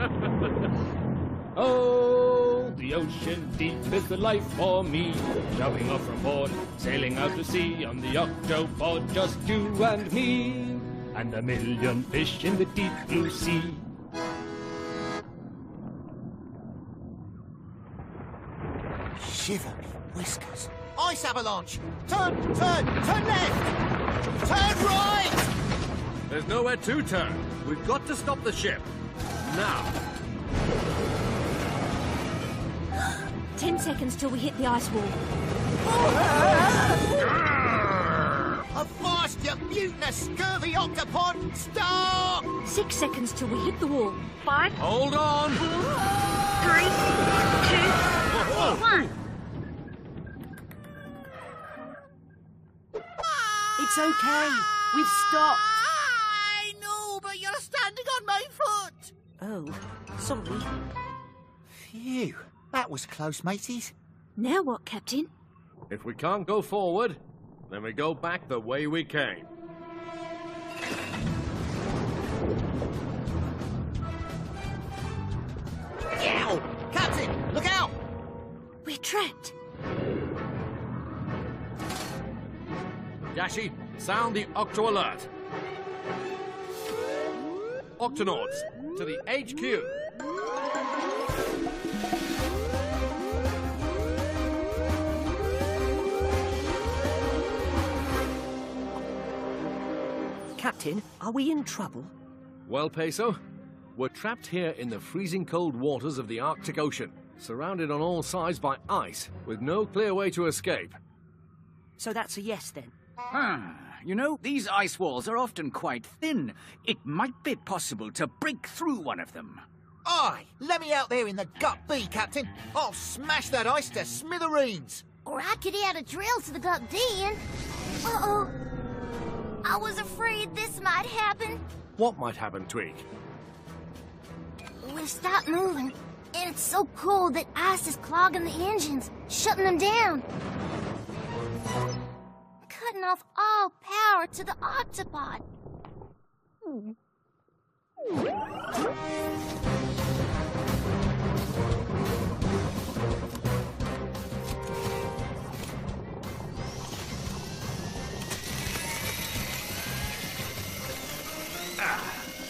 Oh, the ocean deep is the life for me. Shoving off from port, sailing out to sea on the octopod, just you and me. And a million fish in the deep blue sea. Shiver me whiskers. Ice avalanche! Turn left! Turn right! There's nowhere to turn. We've got to stop the ship. Now. 10 seconds till we hit the ice wall. Avast, you mutinous, scurvy octopod! Stop! 6 seconds till we hit the wall. 5. Hold on! 4, 3, 2, 1. It's okay. We've stopped. I know, but you're standing on my foot. Oh, sorry. Phew, that was close, mateys. Now what, Captain? If we can't go forward, then we go back the way we came. Yow! Captain, look out! We're trapped. Dashi, sound the Octo alert. Octonauts, to the HQ. Captain, are we in trouble? Well, Peso, we're trapped here in the freezing cold waters of the Arctic Ocean, surrounded on all sides by ice, with no clear way to escape. So that's a yes, then? You know, these ice walls are often quite thin. It might be possible to break through one of them. Aye, let me out there in the gut B, Captain. I'll smash that ice to smithereens. Or I could add a drill to the gut D and... Uh-oh. I was afraid this might happen. What might happen, Tweak? We've stopped moving, and it's so cold that ice is clogging the engines, shutting them down. Cutting off all power to the octopod.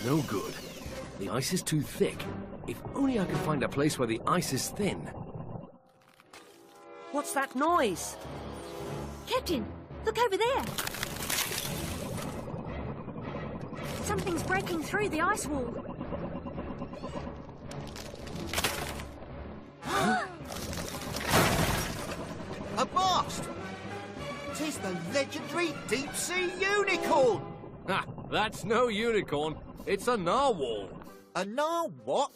No good. The ice is too thick. If only I could find a place where the ice is thin. What's that noise? Captain, look over there. Something's breaking through the ice wall. A blast! 'Tis the legendary deep-sea unicorn! Ha! That's no unicorn. It's a narwhal. A what?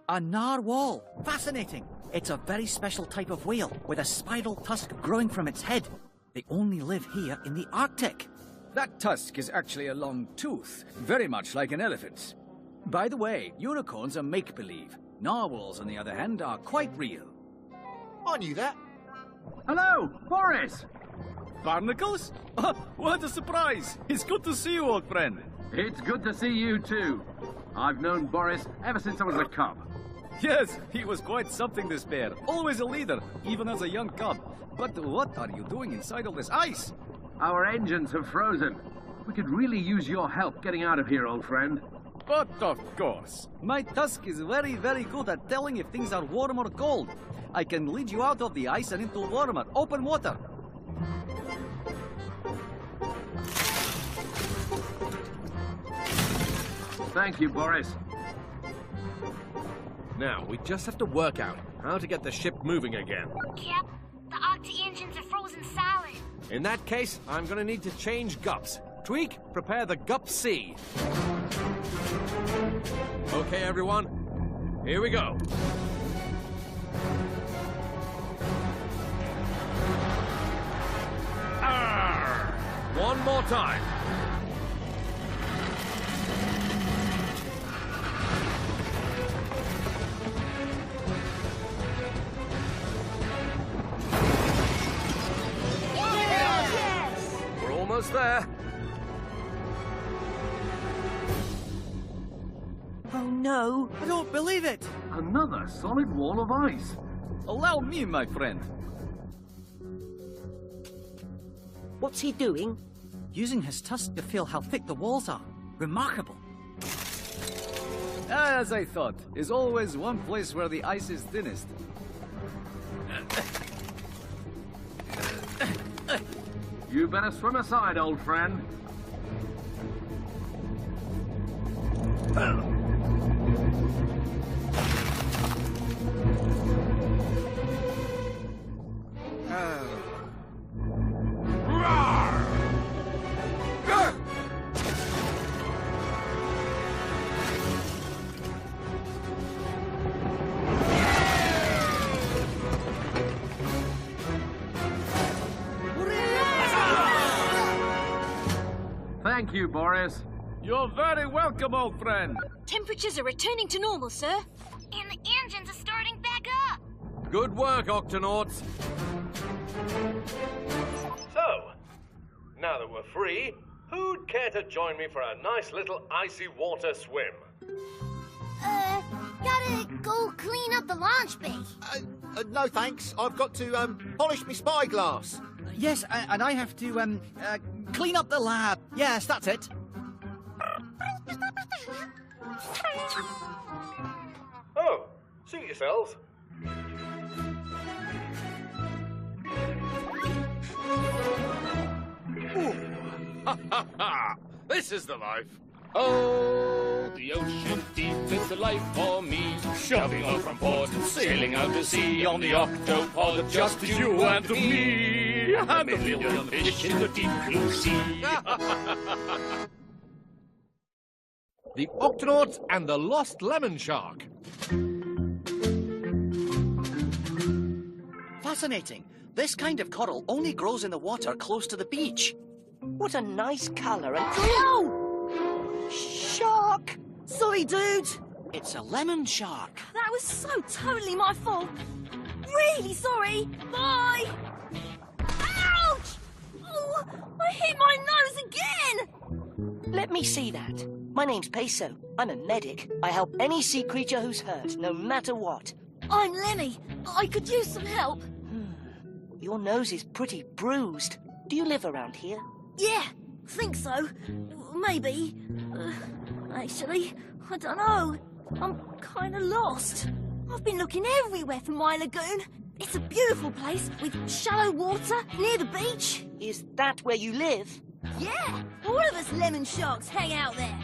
A narwhal. Fascinating. It's a very special type of whale with a spiral tusk growing from its head. They only live here in the Arctic. That tusk is actually a long tooth, very much like an elephant's. By the way, unicorns are make-believe. Narwhals, on the other hand, are quite real. I knew that. Hello, Boris! Barnacles? What a surprise! It's good to see you, old friend. It's good to see you too. I've known Boris ever since I was a cub. Yes, he was quite something, this bear. Always a leader, even as a young cub. But what are you doing inside all this ice? Our engines have frozen. We could really use your help getting out of here, old friend. But of course. My tusk is very, very good at telling if things are warm or cold. I can lead you out of the ice and into warmer, open water. Thank you, Boris. Now, we just have to work out how to get the ship moving again. Cap, the Octa engines are frozen solid. In that case, I'm going to need to change gups. Tweak, prepare the gup C. Okay, everyone, here we go. Arr! One more time. almost there. Oh no! I don't believe it! Another solid wall of ice. Allow me, my friend. What's he doing? Using his tusk to feel how thick the walls are. Remarkable. As I thought, there's always one place where the ice is thinnest. You better swim aside, old friend. Thank you, Boris. You're very welcome, old friend. Temperatures are returning to normal, sir. And the engines are starting back up. Good work, Octonauts. So, now that we're free, who'd care to join me for a nice little icy water swim? Gotta go clean up the launch bay. No thanks. I've got to, polish my spyglass. Yes, and I have to, clean up the lab. Yes, that's it. Oh, suit yourselves. Ha ha ha! This is the life. Oh, the ocean deep is the life for me. Shoving off from port and sailing out to sea on the Octopod, just you and me. A million fish in the deep blue sea. The Octonauts and the Lost Lemon Shark. Fascinating. This kind of coral only grows in the water close to the beach. What a nice colour and... Oh! Shark! Sorry, dude. It's a lemon shark. That was so totally my fault. Really sorry. Bye. Ouch! Oh, I hit my nose again. Let me see that. My name's Peso. I'm a medic. I help any sea creature who's hurt, no matter what. I'm Lemmy. I could use some help. Your nose is pretty bruised. Do you live around here? Yeah, think so. Maybe. Actually, I don't know. I'm kind of lost. I've been looking everywhere for my lagoon. It's a beautiful place with shallow water near the beach. Is that where you live? Yeah, all of us lemon sharks hang out there.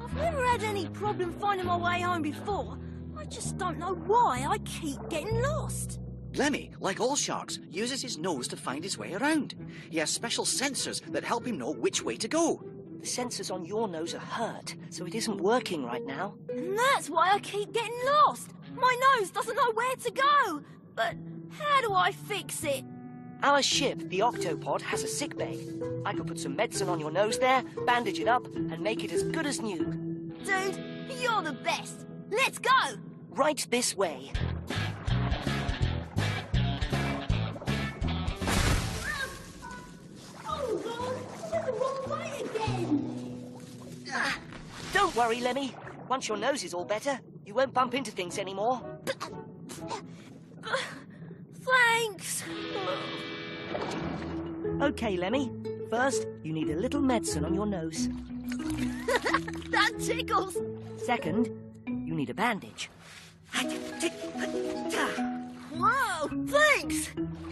I've never had any problem finding my way home before. I just don't know why I keep getting lost. Lemmy, like all sharks, uses his nose to find his way around. He has special sensors that help him know which way to go. The sensors on your nose are hurt, so it isn't working right now. And that's why I keep getting lost. My nose doesn't know where to go. But how do I fix it? Our ship, the Octopod, has a sick bay. I could put some medicine on your nose there, bandage it up, and make it as good as new. Dude, you're the best. Let's go. Right this way. Don't worry, Lemmy. Once your nose is all better, you won't bump into things anymore. Thanks. Okay, Lemmy. First, you need a little medicine on your nose. That tickles. Second, you need a bandage. Wow, thanks.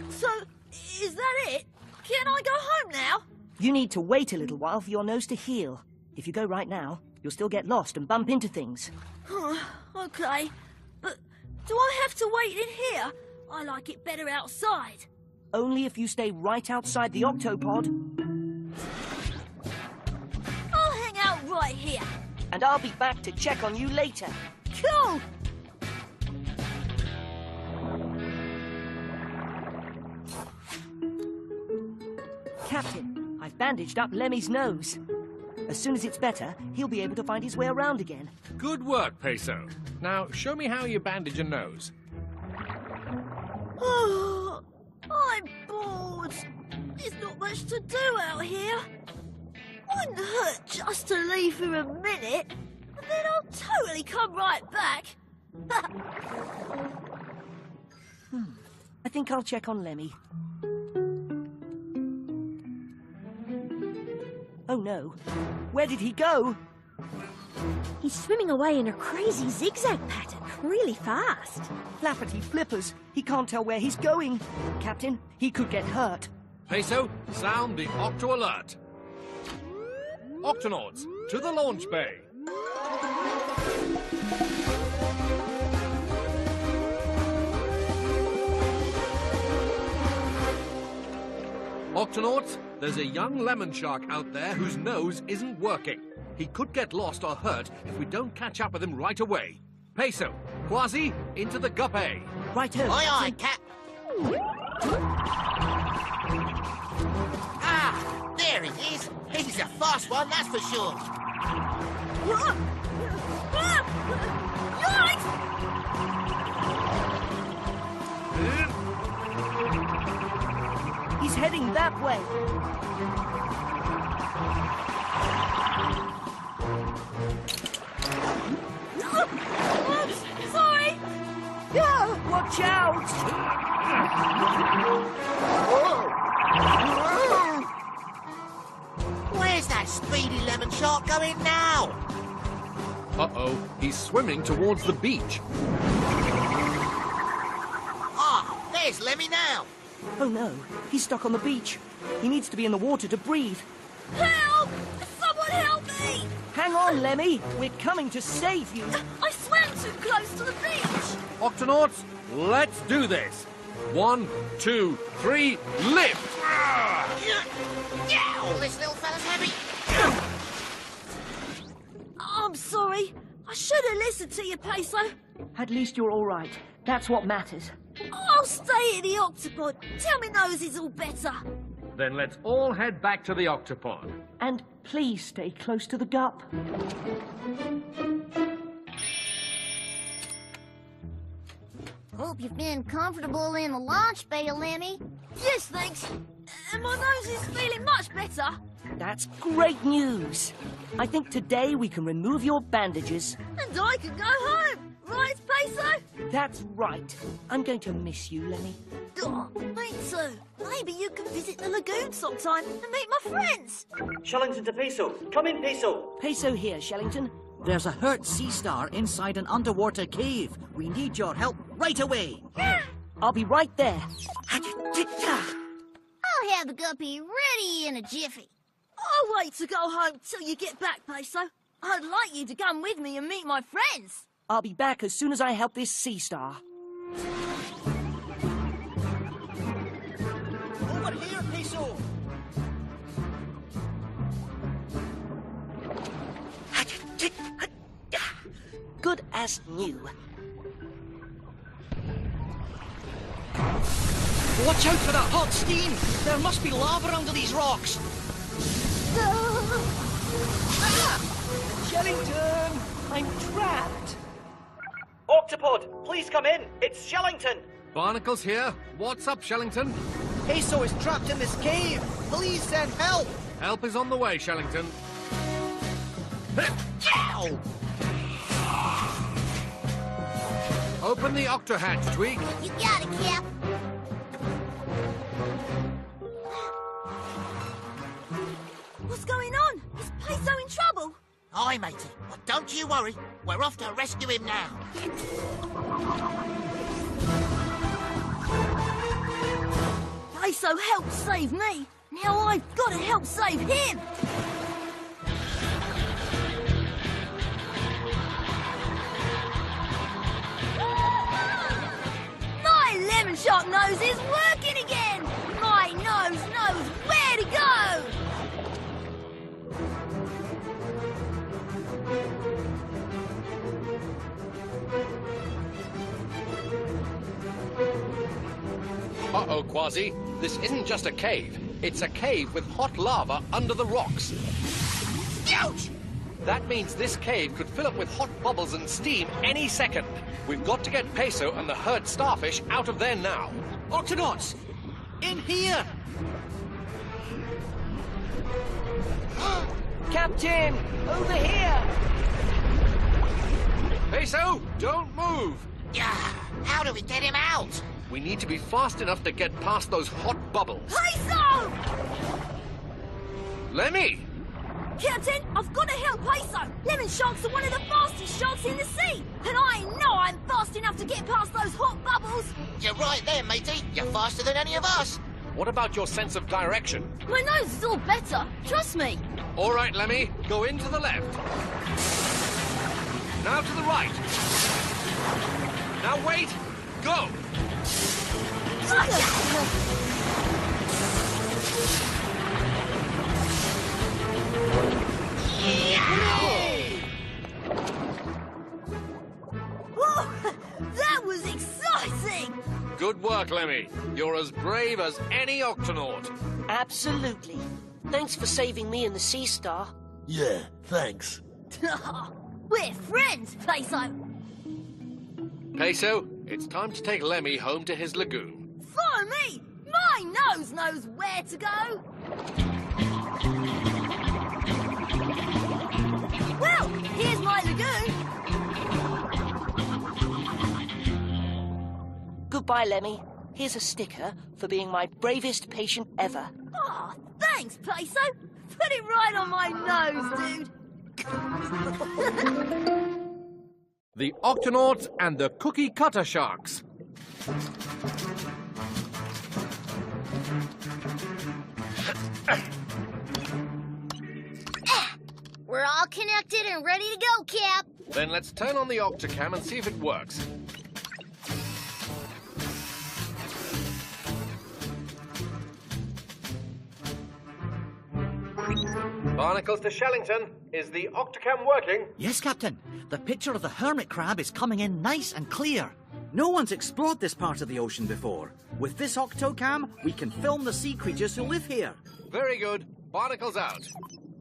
So, is that it? Can I go home now? You need to wait a little while for your nose to heal. If you go right now, you'll still get lost and bump into things. Okay, but do I have to wait in here? I like it better outside. Only if you stay right outside the Octopod. I'll hang out right here. And I'll be back to check on you later. Cool! Captain, I've bandaged up Lemmy's nose. As soon as it's better, he'll be able to find his way around again. Good work, Peso. Now, show me how you bandage a nose. I'm bored. There's not much to do out here. wouldn't hurt just to leave for a minute, and then I'll totally come right back. I think I'll check on Lemmy. Oh no. Where did he go? He's swimming away in a crazy zigzag pattern, really fast. Flappity flippers. He can't tell where he's going. Captain, he could get hurt. Peso, sound the Octo alert. Octonauts, to the launch bay. Octonauts, there's a young lemon shark out there whose nose isn't working. He could get lost or hurt if we don't catch up with him right away. Peso, Quasi, into the guppy. Righto. Aye, aye, Cap. Ah, there he is. He's a fast one, that's for sure. He's heading that way. Oops, sorry. Yeah, watch out! Where's that speedy lemon shark going now? Uh-oh, he's swimming towards the beach. Ah, there's Lemmy now. Oh no, he's stuck on the beach. He needs to be in the water to breathe. Help! Someone help me! Hang on, Lemmy. We're coming to save you. I swam too close to the beach. Octonauts, let's do this. 1, 2, 3, lift! Yeah, this little fella's heavy. I'm sorry. I should have listened to you, Peso. At least you're all right. That's what matters. I'll stay in the octopod. Tell me nose is all better. Then let's all head back to the octopod. And please stay close to the gup. Hope you've been comfortable in the launch bay, Lemmy. Yes, thanks. And my nose is feeling much better. That's great news. I think today we can remove your bandages. And I can go home. Right, Peso? That's right. I'm going to miss you, Lemmy. Oh, me too. Maybe you can visit the lagoon sometime and meet my friends. Shellington to Peso. Come in, Peso. Peso here, Shellington. There's a hurt sea star inside an underwater cave. We need your help right away. I'll be right there. I'll have the guppy ready in a jiffy. I'll wait to go home till you get back, Peso. I'd like you to come with me and meet my friends. I'll be back as soon as I help this sea star. Over here, Peso. Good as new. Watch out for that hot steam. There must be lava under these rocks. Shellington! I'm trapped! Octopod, please come in. It's Shellington. Barnacles here. What's up, Shellington? Peso is trapped in this cave. Please send help. Help is on the way, Shellington. Ow! Open the octo hatch, Twig. You got it, Cap. What's going on? Is Peso in trouble? Aye, matey. But don't you worry. We're off to rescue him now. Peso helped save me. Now I've got to help save him. My lemon shark nose is working again. My nose knows where to go. Uh-oh, Quasi. This isn't just a cave. It's a cave with hot lava under the rocks. Ouch! That means this cave could fill up with hot bubbles and steam any second. We've got to get Peso and the hurt starfish out of there now. Octonauts, in here. Captain! Over here! Peso, don't move! Yeah, how do we get him out? We need to be fast enough to get past those hot bubbles. Peso! Lemmy! Captain, I've got to help Peso. Lemon sharks are one of the fastest sharks in the sea. And I know I'm fast enough to get past those hot bubbles. You're right there, matey. You're faster than any of us. What about your sense of direction? My nose is all better. Trust me. All right, Lemmy, go in to the left. Now to the right. Now wait, go. Whoa, that was exciting. Good work, Lemmy. You're as brave as any Octonaut. Absolutely. Thanks for saving me and the Sea Star. Yeah, thanks. We're friends, Peso. Peso, it's time to take Lemmy home to his lagoon. Follow me. My nose knows where to go. Well, here's my lagoon. Goodbye, Lemmy. Here's a sticker for being my bravest patient ever. Oh, thanks, Peso. Put it right on my nose, dude. The Octonauts and the Cookie Cutter Sharks. We're all connected and ready to go, Cap. Then let's turn on the Octocam and see if it works. Barnacles to Shellington. Is the Octocam working? Yes, Captain. The picture of the hermit crab is coming in nice and clear. No one's explored this part of the ocean before. With this Octocam, we can film the sea creatures who live here. Very good. Barnacles out.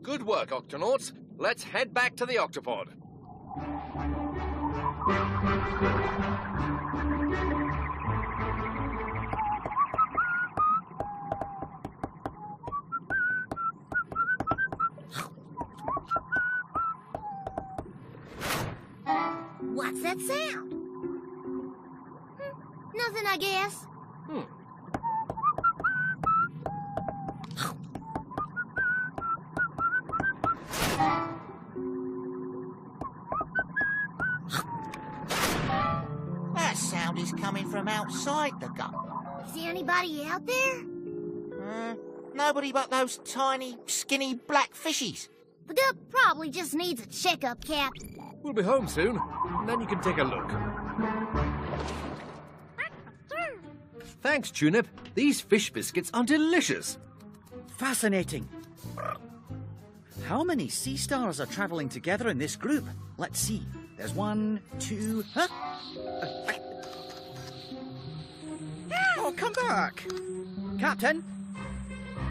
Good work, Octonauts. Let's head back to the Octopod. What's that sound? Nothing, I guess. That sound is coming from outside the gut. Is there anybody out there? Nobody but those tiny, skinny black fishies. The gup probably just needs a checkup, Cap. We'll be home soon, and then you can take a look. Thanks, Tunip. These fish biscuits are delicious. Fascinating. How many sea stars are travelling together in this group? Let's see. There's 1, 2... Huh? Oh, come back! Captain!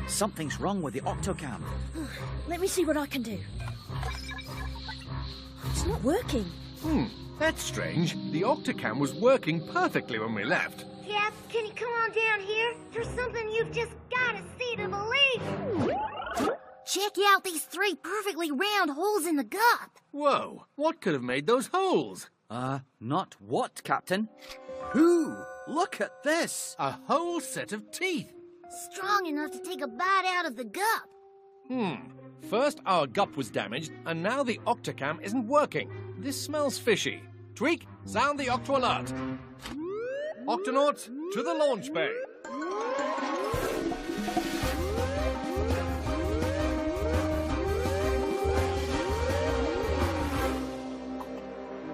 Something's wrong with the Octocam. Let me see what I can do. It's not working. That's strange. The Octocam was working perfectly when we left. Cap, can you come on down here? There's something you've just got to see to believe. Check out these 3 perfectly round holes in the gut. Whoa, what could have made those holes? Not what, Captain? Who? Look at this! A whole set of teeth. Strong enough to take a bite out of the gut. First our gup was damaged, and now the Octocam isn't working. This smells fishy. Tweak, sound the Octo alert. Octonauts, to the launch bay.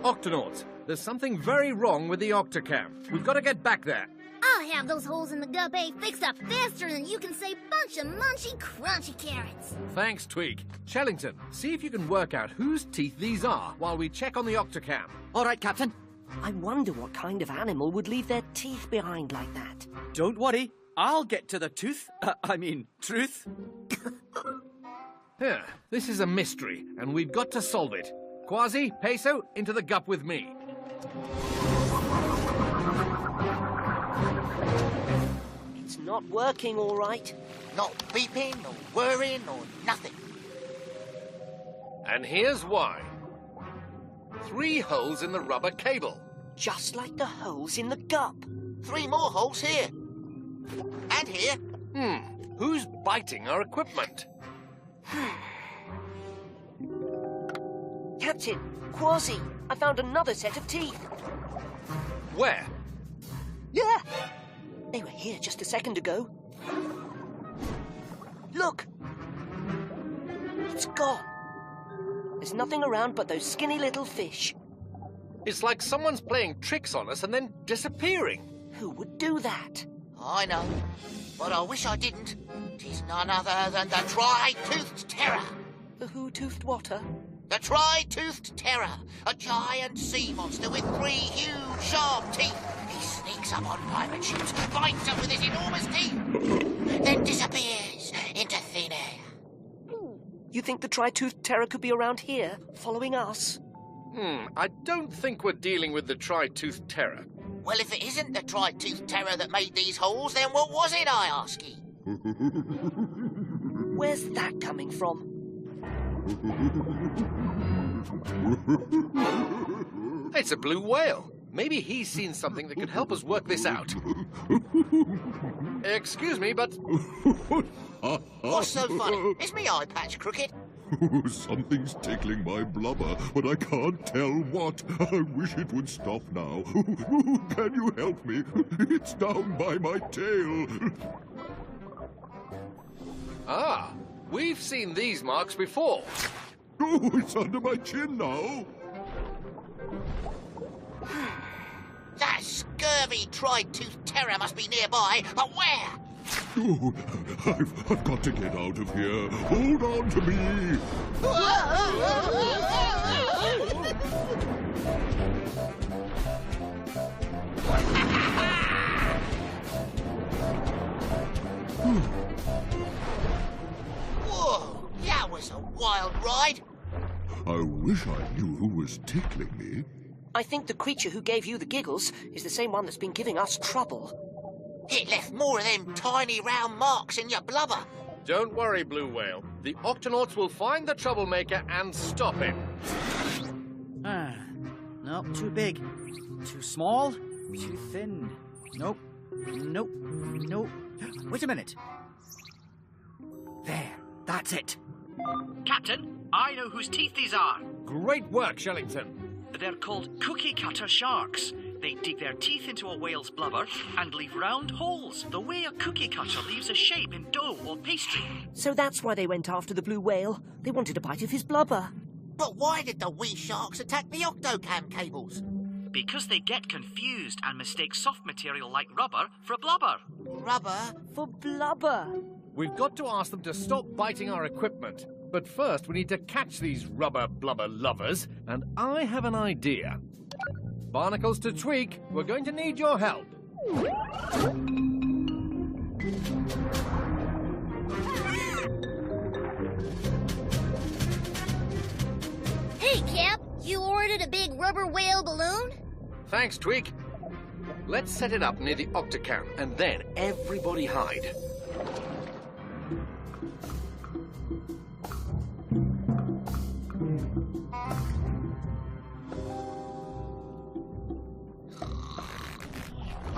Octonauts, there's something very wrong with the Octocam. We've got to get back there. I'll have those holes in the gut bay fixed up faster than you can say bunch of munchy crunchy carrots. Thanks, Tweak. Shellington, see if you can work out whose teeth these are while we check on the Octocam. All right, Captain. I wonder what kind of animal would leave their teeth behind like that. Don't worry. I'll get to the truth. Here, this is a mystery, and we've got to solve it. Quasi, Peso, into the gup with me. It's not working all right. Not beeping or whirring or nothing. And here's why. 3 holes in the rubber cable. Just like the holes in the gup. 3 more holes here. And here. Who's biting our equipment? Captain, Quasi, I found another set of teeth. Where? Yeah. They were here just a second ago. Look. It's gone. There's nothing around but those skinny little fish. It's like someone's playing tricks on us and then disappearing. Who would do that? I know, but I wish I didn't. 'Tis none other than the Tri-Toothed Terror. The who-toothed water? The Tri-Toothed Terror, a giant sea monster with 3 huge sharp teeth. He sneaks up on pirate ships, bites them with his enormous teeth, then disappears into thin air. You think the Tri-Toothed Terror could be around here, following us? I don't think we're dealing with the Tri-Toothed Terror. Well, if it isn't the Tri-Toothed Terror that made these holes, then what was it, I ask ye? Where's that coming from? It's a blue whale. Maybe he's seen something that could help us work this out. Excuse me, but... What's so funny? Is me eye patch crooked? Something's tickling my blubber, but I can't tell what. I wish it would stop now. Can you help me? It's down by my tail. Ah, we've seen these marks before. Oh, it's under my chin now. That scurvy Tri-Toothed Terror must be nearby, but where? Oh, I've got to get out of here. Hold on to me. Whoa, that was a wild ride. I wish I knew who was tickling me. I think the creature who gave you the giggles is the same one that's been giving us trouble. It left more of them tiny round marks in your blubber. Don't worry, Blue Whale. The Octonauts will find the troublemaker and stop him. Nope, too big. Too small. Too thin. Nope. Nope. Nope. Wait a minute. There. That's it. Captain, I know whose teeth these are. Great work, Shellington. They're called cookie cutter sharks. They dig their teeth into a whale's blubber and leave round holes, the way a cookie cutter leaves a shape in dough or pastry. So that's why they went after the blue whale. They wanted a bite of his blubber. But why did the wee sharks attack the octocam cables? Because they get confused and mistake soft material like rubber for blubber. Rubber? For blubber. We've got to ask them to stop biting our equipment. But first, we need to catch these rubber blubber lovers, and I have an idea. Barnacles to Tweak, we're going to need your help. Hey, Cap, you ordered a big rubber whale balloon? Thanks, Tweak. Let's set it up near the Octocam, and then everybody hide.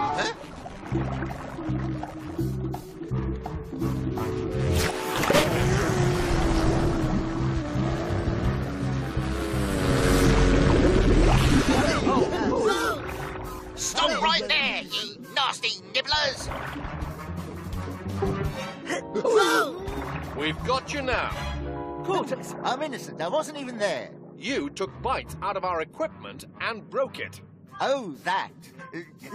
Huh? Stop right there, ye nasty nibblers! We've got you now. Porters, I'm innocent. I wasn't even there. You took bites out of our equipment and broke it. Oh, that.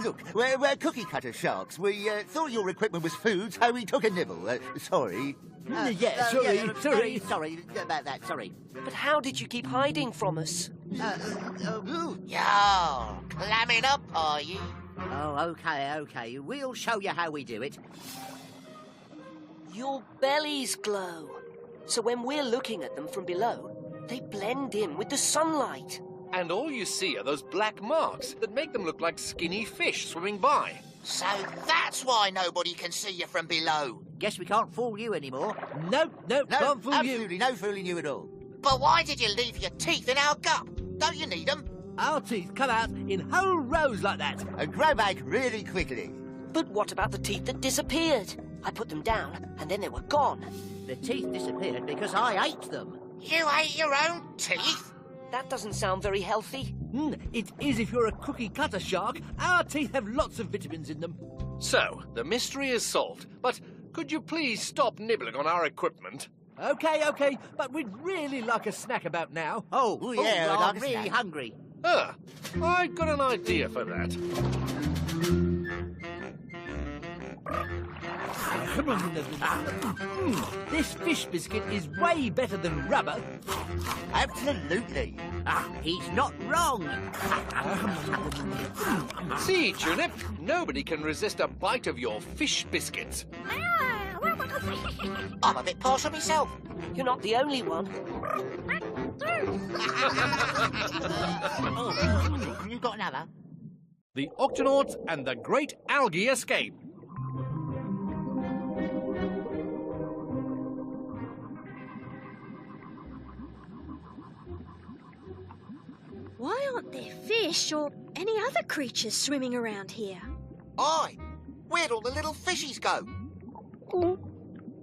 Look, we're cookie cutter sharks. We thought your equipment was food, so we took a nibble. Sorry. Sorry about that, sorry. But how did you keep hiding from us? Y'all clamming up, are you? Oh, okay. We'll show you how we do it. Your bellies glow. So when we're looking at them from below, they blend in with the sunlight. And all you see are those black marks that make them look like skinny fish swimming by. So that's why nobody can see you from below. Guess we can't fool you anymore. No, can't fool you. Absolutely no fooling you at all. But why did you leave your teeth in our gut? Don't you need them? Our teeth come out in whole rows like that. And grow back really quickly. But what about the teeth that disappeared? I put them down, and then they were gone. The teeth disappeared because I ate them. You ate your own teeth? That doesn't sound very healthy. It is if you're a cookie cutter shark. Our teeth have lots of vitamins in them. So, the mystery is solved, but could you please stop nibbling on our equipment? Okay, but we'd really like a snack about now. Oh yeah, I'm really hungry. I've got an idea for that. This fish biscuit is way better than rubber. Absolutely. He's not wrong. See, Tulip, nobody can resist a bite of your fish biscuits. I'm a bit partial myself. You're not the only one. You got another? The Octonauts and the Great Algae Escape. Why aren't there fish or any other creatures swimming around here? Aye. Where'd all the little fishies go?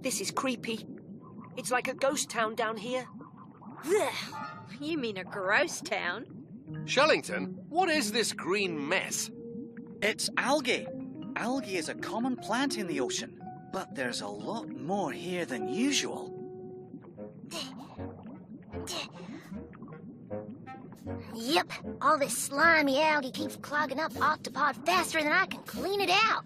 This is creepy. It's like a ghost town down here. You mean a gross town? Shellington, what is this green mess? It's algae. Algae is a common plant in the ocean, but there's a lot more here than usual. Yep, all this slimy algae keeps clogging up Octopod faster than I can clean it out.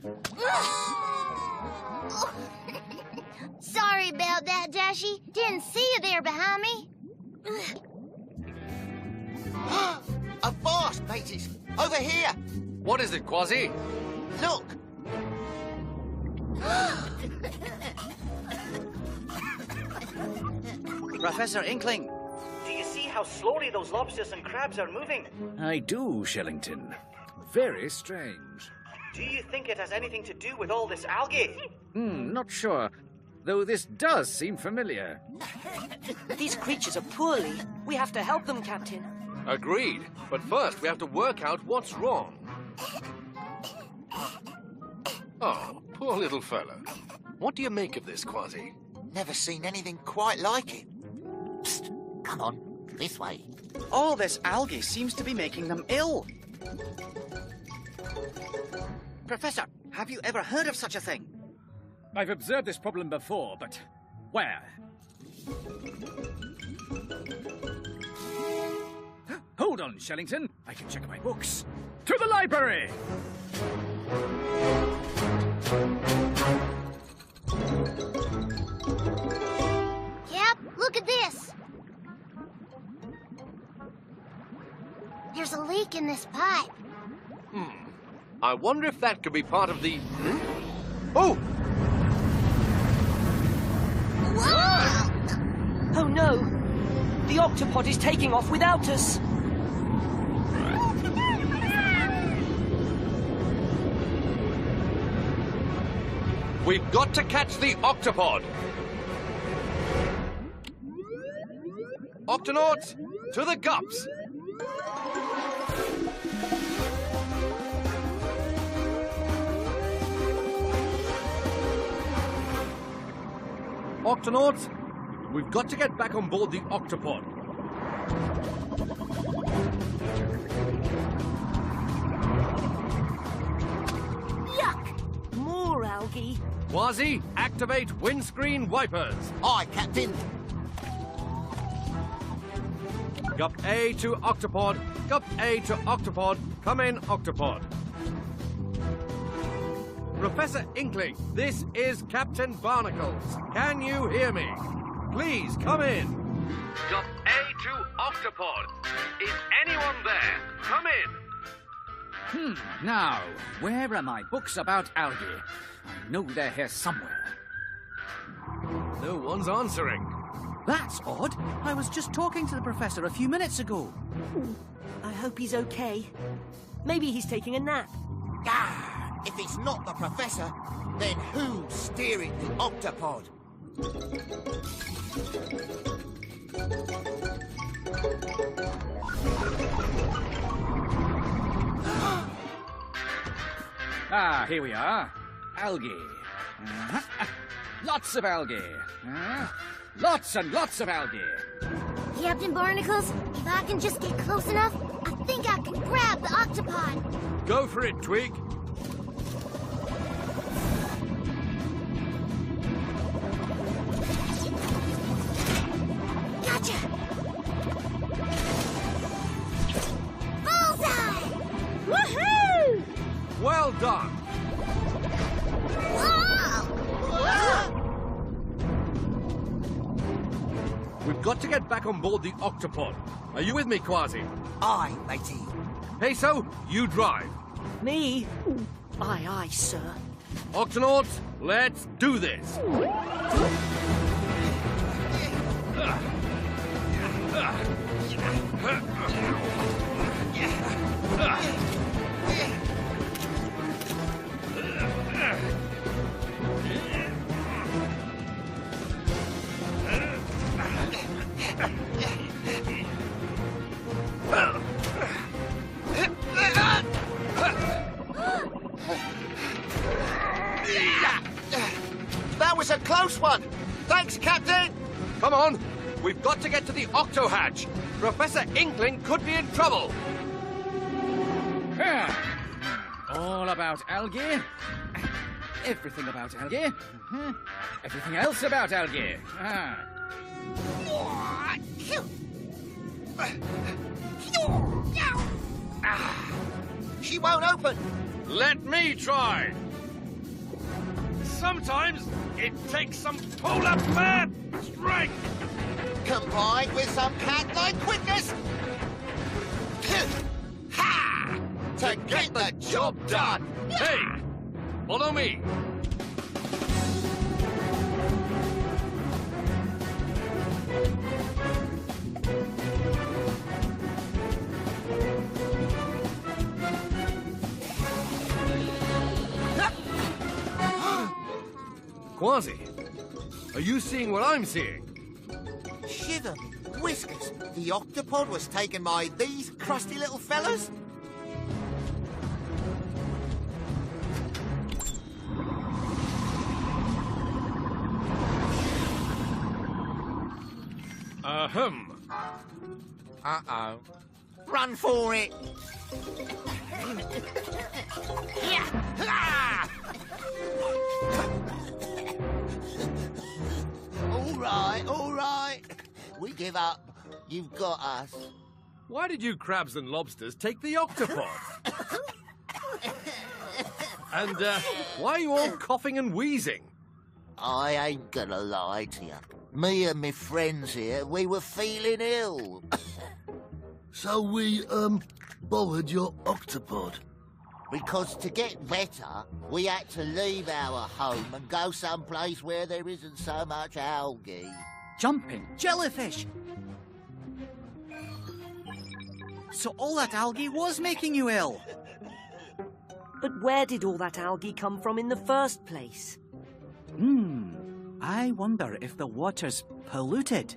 Sorry about that, Dashy. Didn't see you there behind me. A vast, mateys. Over here. What is it, Quasi? Look. Professor Inkling. Do you see how slowly those lobsters and crabs are moving? I do, Shellington. Very strange. Do you think it has anything to do with all this algae? Not sure. Though this does seem familiar. These creatures are poorly. We have to help them, Captain. Agreed. But first, we have to work out what's wrong. Oh, poor little fellow. What do you make of this, Quasi? Never seen anything quite like it. Psst, come on, this way. All this algae seems to be making them ill. Professor, have you ever heard of such a thing? I've observed this problem before, but where? Hold on, Shellington. I can check my books. To the library! Cap, look at this. There's a leak in this pipe. I wonder if that could be part of the... Oh! Oh no! The octopod is taking off without us! We've got to catch the octopod! Octonauts, to the gups! Octonauts, we've got to get back on board the octopod. Yuck! More algae. Quasi, activate windscreen wipers. Aye, Captain. Gup A to octopod. Gup A to octopod. Come in, octopod. Professor Inkling, this is Captain Barnacles. Can you hear me? Please, come in. Gup A to octopod. Is anyone there? Come in. Now, where are my books about algae? I know they're here somewhere. No one's answering. That's odd. I was just talking to the professor a few minutes ago. I hope he's okay. Maybe he's taking a nap. If it's not the professor, then who's steering the octopod? Ah, here we are. Algae. Lots of algae. Lots and lots of algae. Captain Barnacles, if I can just get close enough, I think I can grab the octopod. Go for it, Twig. Gotcha! Bullseye! Woohoo! Well done. We've got to get back on board the octopod. Are you with me, Quasi? Aye, matey. Peso, you drive. Me? Aye, aye, sir. Octonauts, let's do this. That was a close one. Thanks, Captain. Come on, we've got to get to the octo hatch. Professor Inkling could be in trouble. All about algae. Everything about algae. Everything else about algae. She won't open. Let me try. Sometimes it takes some polar bear strength. Combined with some cat-like quickness. Ha! To get the job done. Hey, follow me. Quasi, are you seeing what I'm seeing? Shiver me whiskers. The octopod was taken by these crusty little fellas? Ahem. Uh-oh. Run for it. All right. We give up. You've got us. Why did you crabs and lobsters take the octopod? And why are you all coughing and wheezing? I ain't gonna lie to you. Me and my friends here, we were feeling ill. So we, borrowed your octopod. Because to get better, we had to leave our home and go someplace where there isn't so much algae. Jumping jellyfish. So all that algae was making you ill. But where did all that algae come from in the first place? I wonder if the water's polluted.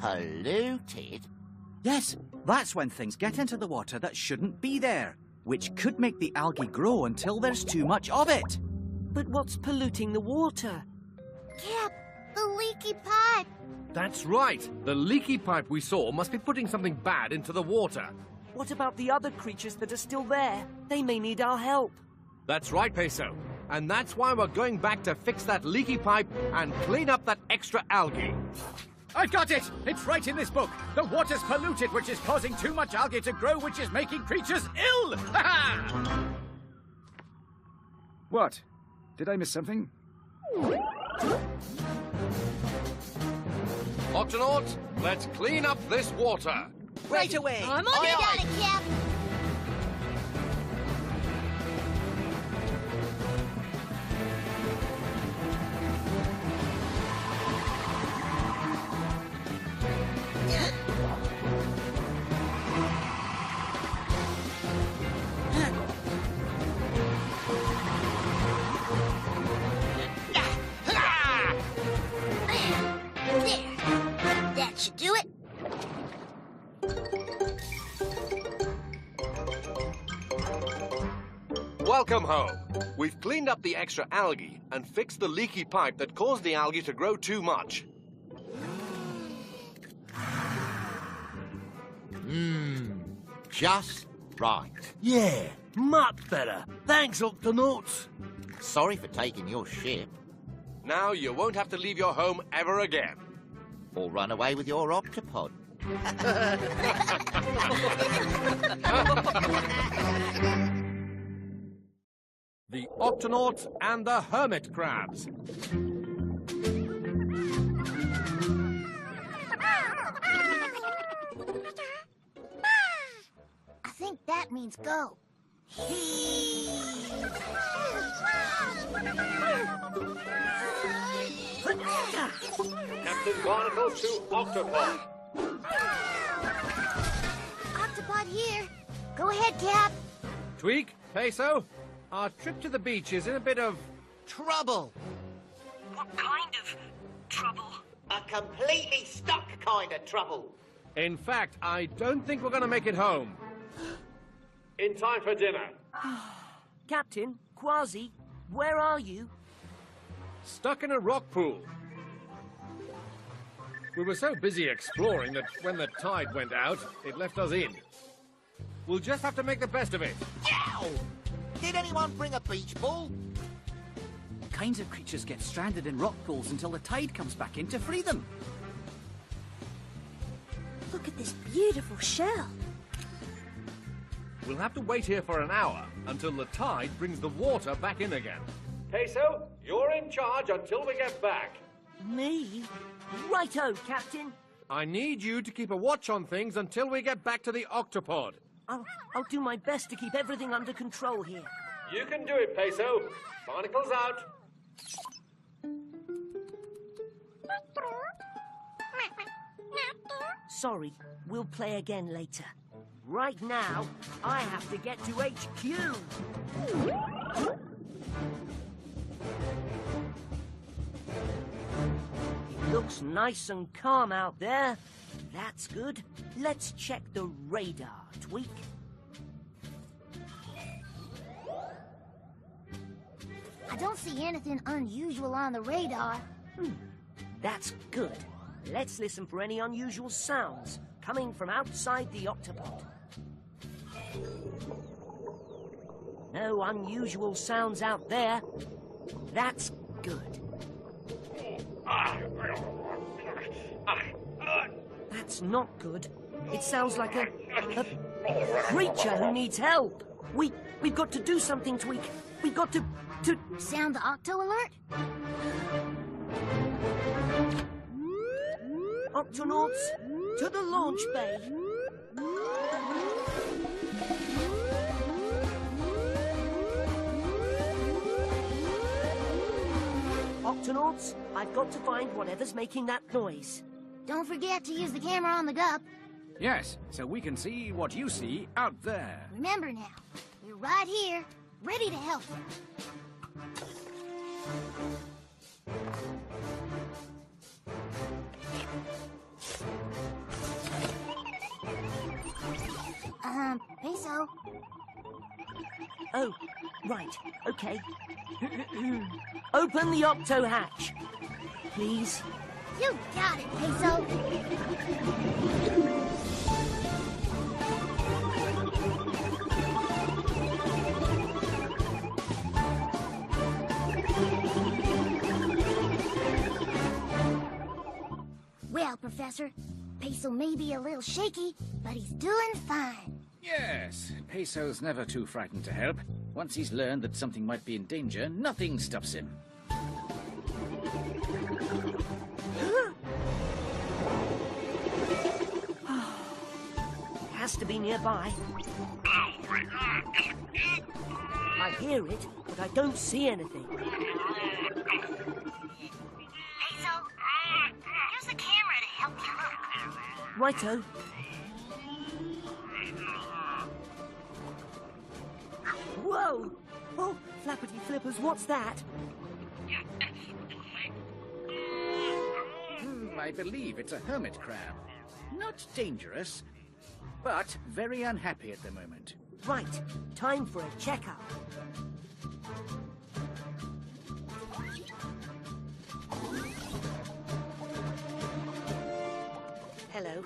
Polluted? Yes, that's when things get into the water that shouldn't be there, which could make the algae grow until there's too much of it. But what's polluting the water? Cap, the leaky pipe. That's right. The leaky pipe we saw must be putting something bad into the water. What about the other creatures that are still there? They may need our help. That's right, Peso. And that's why we're going back to fix that leaky pipe and clean up that extra algae. I've got it! It's right in this book. The water's polluted, which is causing too much algae to grow, which is making creatures ill! Ha-ha! What? Did I miss something? Octonauts, let's clean up this water. Right away! I'm on it, got it, Cap. should do it. Welcome home. We've cleaned up the extra algae and fixed the leaky pipe that caused the algae to grow too much. Just right. Yeah, much better. Thanks, Octonauts. Sorry for taking your ship. Now you won't have to leave your home ever again. Or run away with your octopod. The Octonauts and the Hermit Crabs. I think that means go. Captain Barnacle to Octopod. Octopod here. Go ahead, Cap. Tweak, Peso, our trip to the beach is in a bit of trouble. What kind of trouble? A completely stuck kind of trouble. In fact, I don't think we're going to make it home. In time for dinner. Captain, Quasi, where are you? Stuck in a rock pool. We were so busy exploring that when the tide went out, it left us in. We'll just have to make the best of it. Yow! Did anyone bring a beach ball? What kinds of creatures get stranded in rock pools until the tide comes back in to free them? Look at this beautiful shell. We'll have to wait here for an hour until the tide brings the water back in again. Peso, you're in charge until we get back. Me? Righto, Captain. I need you to keep a watch on things until we get back to the Octopod. I'll do my best to keep everything under control here. You can do it, Peso. Barnacle's out. Sorry, we'll play again later. Right now, I have to get to HQ. It looks nice and calm out there. That's good. Let's check the radar, Tweak. I don't see anything unusual on the radar. That's good. Let's listen for any unusual sounds coming from outside the octopod. No unusual sounds out there. That's good. That's not good. It sounds like a creature who needs help. We've got to do something, Tweak. We've got to sound the octo alert. Octonauts, to the launch bay. Octonauts, I've got to find whatever's making that noise. Don't forget to use the camera on the gup. Yes, so we can see what you see out there. Remember now, we're right here, ready to help you. Peso. Oh, right, okay. Open the octo hatch, please. You got it, Peso. Well, Professor, Peso may be a little shaky, but he's doing fine. Yes, Peso's never too frightened to help. Once he's learned that something might be in danger, nothing stops him. It has to be nearby. I hear it, but I don't see anything. Peso, use the camera to help you look. Righto. Whoa! Oh, flappity flippers, what's that? I believe it's a hermit crab. Not dangerous, but very unhappy at the moment. Right, time for a checkup. Hello,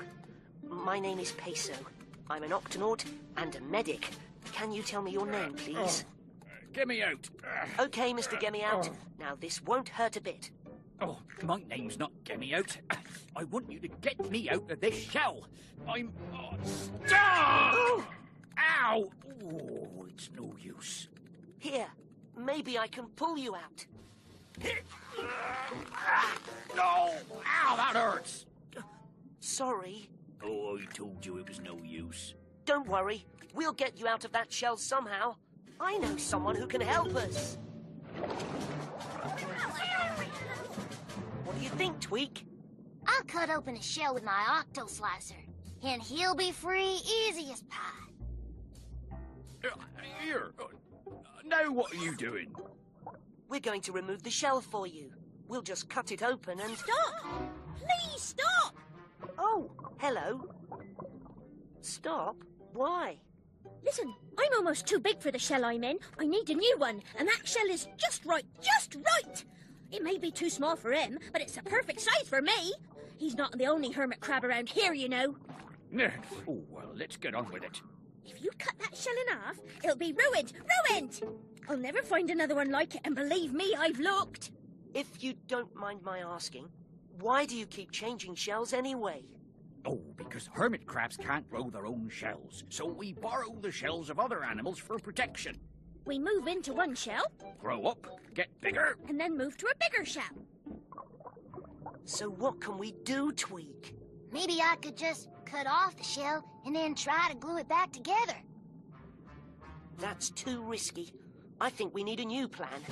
my name is Peso. I'm an Octonaut and a medic. Can you tell me your name, please? Get me out. Okay, Mr. Get Me Out. Now, this won't hurt a bit. Oh, my name's not Get Me Out. I want you to get me out of this shell. I'm... Stop! Oh. Ow! Oh, it's no use. Here, maybe I can pull you out. No! Ow, that hurts! Sorry. Oh, I told you it was no use. Don't worry. We'll get you out of that shell somehow. I know someone who can help us. What do you think, Tweak? I'll cut open a shell with my octo slicer, and he'll be free easy as pie. Here. Now what are you doing? We're going to remove the shell for you. We'll just cut it open and... Stop! Please stop! Oh, hello. Stop? Why? Listen, I'm almost too big for the shell I'm in. I need a new one, and that shell is just right, just right! It may be too small for him, but it's a perfect size for me. He's not the only hermit crab around here, you know. Oh, well, let's get on with it. If you cut that shell in half, it'll be ruined, ruined! I'll never find another one like it, and believe me, I've looked. If you don't mind my asking, why do you keep changing shells anyway? Oh, because hermit crabs can't grow their own shells, so we borrow the shells of other animals for protection. We move into one shell, Grow up, get bigger. and then move to a bigger shell. So what can we do, Tweak? Maybe I could just cut off the shell and then try to glue it back together. That's too risky. I think we need a new plan.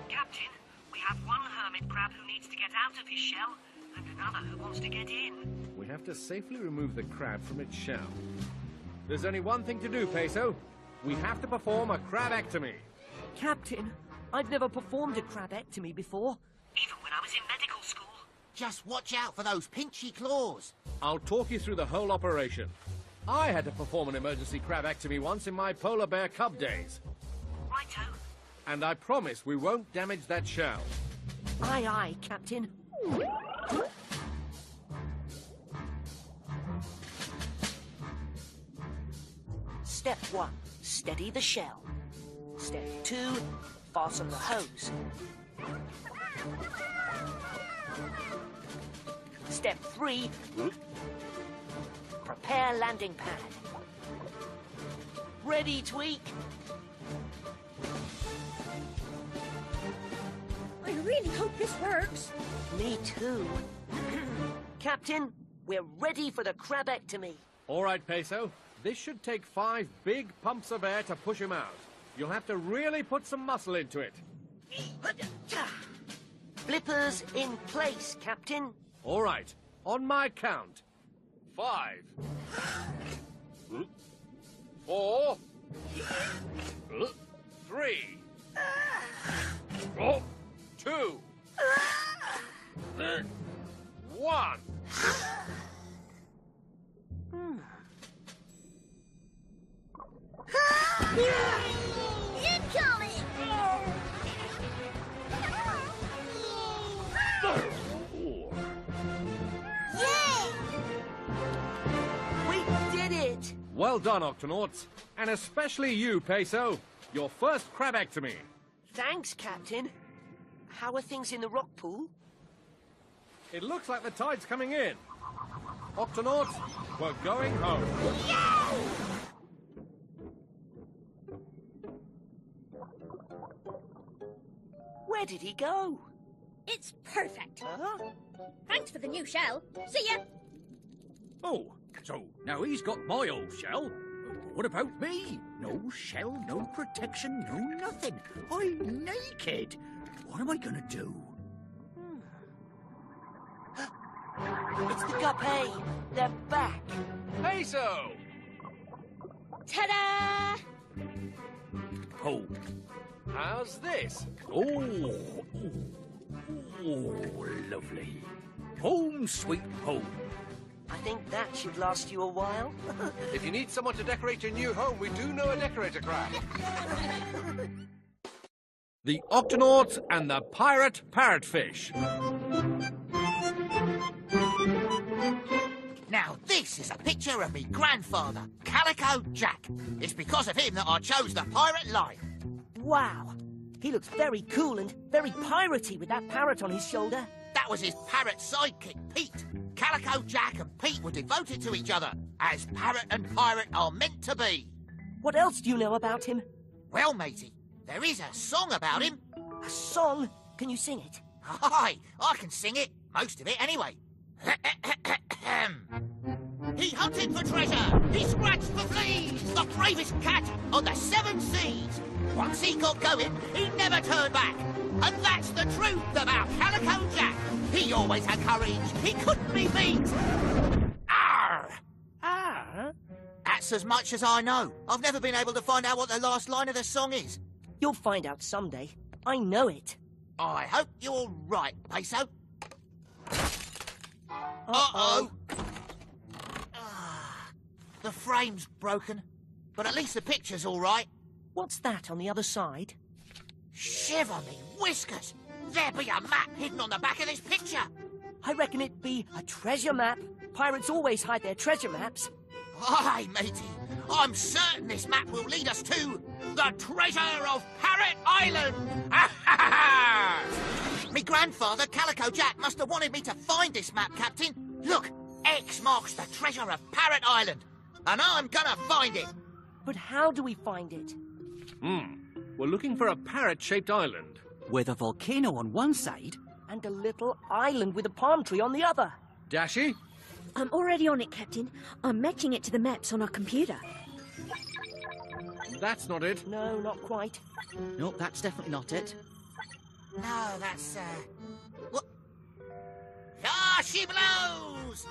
Captain, we have one hermit crab who needs to get out of his shell, and another who wants to get in. We have to safely remove the crab from its shell. There's only one thing to do, Peso. We have to perform a crabectomy. Captain, I've never performed a crabectomy before. Even when I was in medical school. Just watch out for those pinchy claws. I'll talk you through the whole operation. I had to perform an emergency crabectomy once in my polar bear cub days. Righto. And I promise we won't damage that shell. Aye, aye, Captain. Step 1, steady the shell. Step 2, fasten the hose. Step 3, prepare landing pad. Ready, Tweak? I really hope this works. Me too. Captain, we're ready for the crabectomy. All right, Peso. This should take 5 big pumps of air to push him out. You'll have to really put some muscle into it. Flippers in place, Captain. All right. On my count. 5. 4. 3. 2. 1. Incoming! Yay! We did it! Well done, Octonauts. And especially you, Peso. Your first crabectomy. Thanks, Captain. How are things in the rock pool? It looks like the tide's coming in. Octonauts, we're going home. Where did he go? It's perfect. Huh? Thanks for the new shell. See ya. Oh, so now he's got my old shell. What about me? No shell, no protection, no nothing. I'm naked. What am I gonna do? It's the Guppy. They're back. Peso! Ta-da! Oh. How's this? Oh. Oh, lovely. Home sweet home. I think that should last you a while. If you need someone to decorate your new home, we do know a decorator crab. The Octonauts and the Pirate Parrotfish. Now, this is a picture of me grandfather, Calico Jack. It's because of him that I chose the pirate life. Wow. He looks very cool and very piratey with that parrot on his shoulder. That was his parrot sidekick, Pete. Calico Jack and Pete were devoted to each other, as parrot and pirate are meant to be. What else do you know about him? Well, matey, there is a song about him. A song? Can you sing it? Aye, I can sing it. Most of it, anyway. He hunted for treasure. He scratched for fleas. The bravest cat on the 7 seas. Once he got going, he never turned back. And that's the truth about Calico Jack. He always had courage. He couldn't be beat. Arr! Arr? That's as much as I know. I've never been able to find out what the last line of the song is. You'll find out someday. I know it. I hope you're right, Peso. Uh-oh. The frame's broken, but at least the picture's all right. What's that on the other side? Shiver me whiskers! There be a map hidden on the back of this picture. I reckon it'd be a treasure map. Pirates always hide their treasure maps. Aye, matey. I'm certain this map will lead us to the treasure of Parrot Island. Me grandfather, Calico Jack, must have wanted me to find this map, Captain. Look, X marks the treasure of Parrot Island. And I'm gonna find it. But how do we find it? We're looking for a parrot-shaped island. With a volcano on one side. And a little island with a palm tree on the other. Dashi? I'm already on it, Captain. I'm matching it to the maps on our computer. That's not it. No, not quite. Nope, that's definitely not it. No, that's, what? Ah, she blows!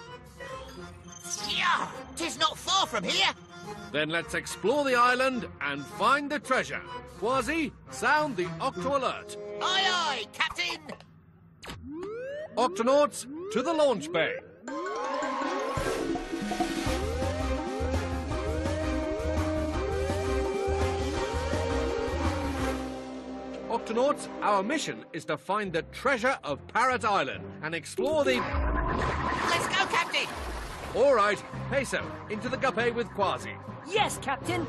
Yeah, 'tis not far from here. Then let's explore the island and find the treasure. Quasi, sound the Octo alert. Aye, aye, Captain! Octonauts, to the launch bay. Octonauts, our mission is to find the treasure of Parrot Island and explore the... Let's go, Captain! All right, Peso, into the guppy with Quasi. Yes, Captain!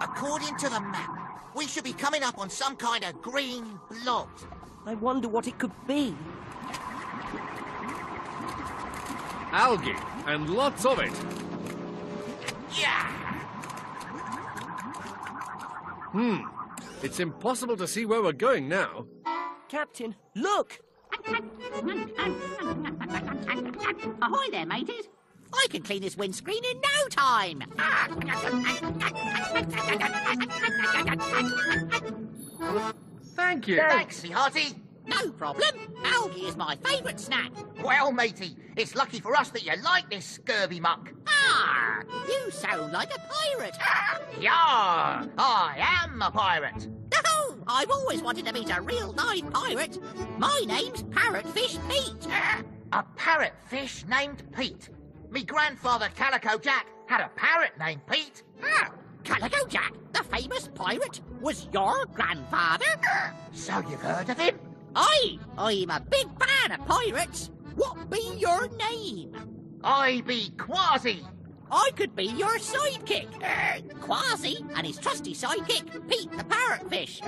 According to the map, we should be coming up on some kind of green blob. I wonder what it could be. Algae, and lots of it. Yeah! It's impossible to see where we're going now. Captain, look! Ahoy there, mateys. I can clean this windscreen in no time. Thank you. Thanks, hearty. No problem. Algae is my favourite snack. Well, matey, it's lucky for us that you like this scurvy muck. Ah, you sound like a pirate. Yar! I am a pirate. No, I've always wanted to meet a real live pirate. My name's Parrotfish Pete. A parrotfish named Pete. Me grandfather, Calico Jack, had a parrot named Pete. Calico Jack, the famous pirate, was your grandfather? So you've heard of him? Aye, I'm a big fan of pirates. What be your name? I be Quasi. I could be your sidekick. Quasi and his trusty sidekick, Pete the Parrotfish.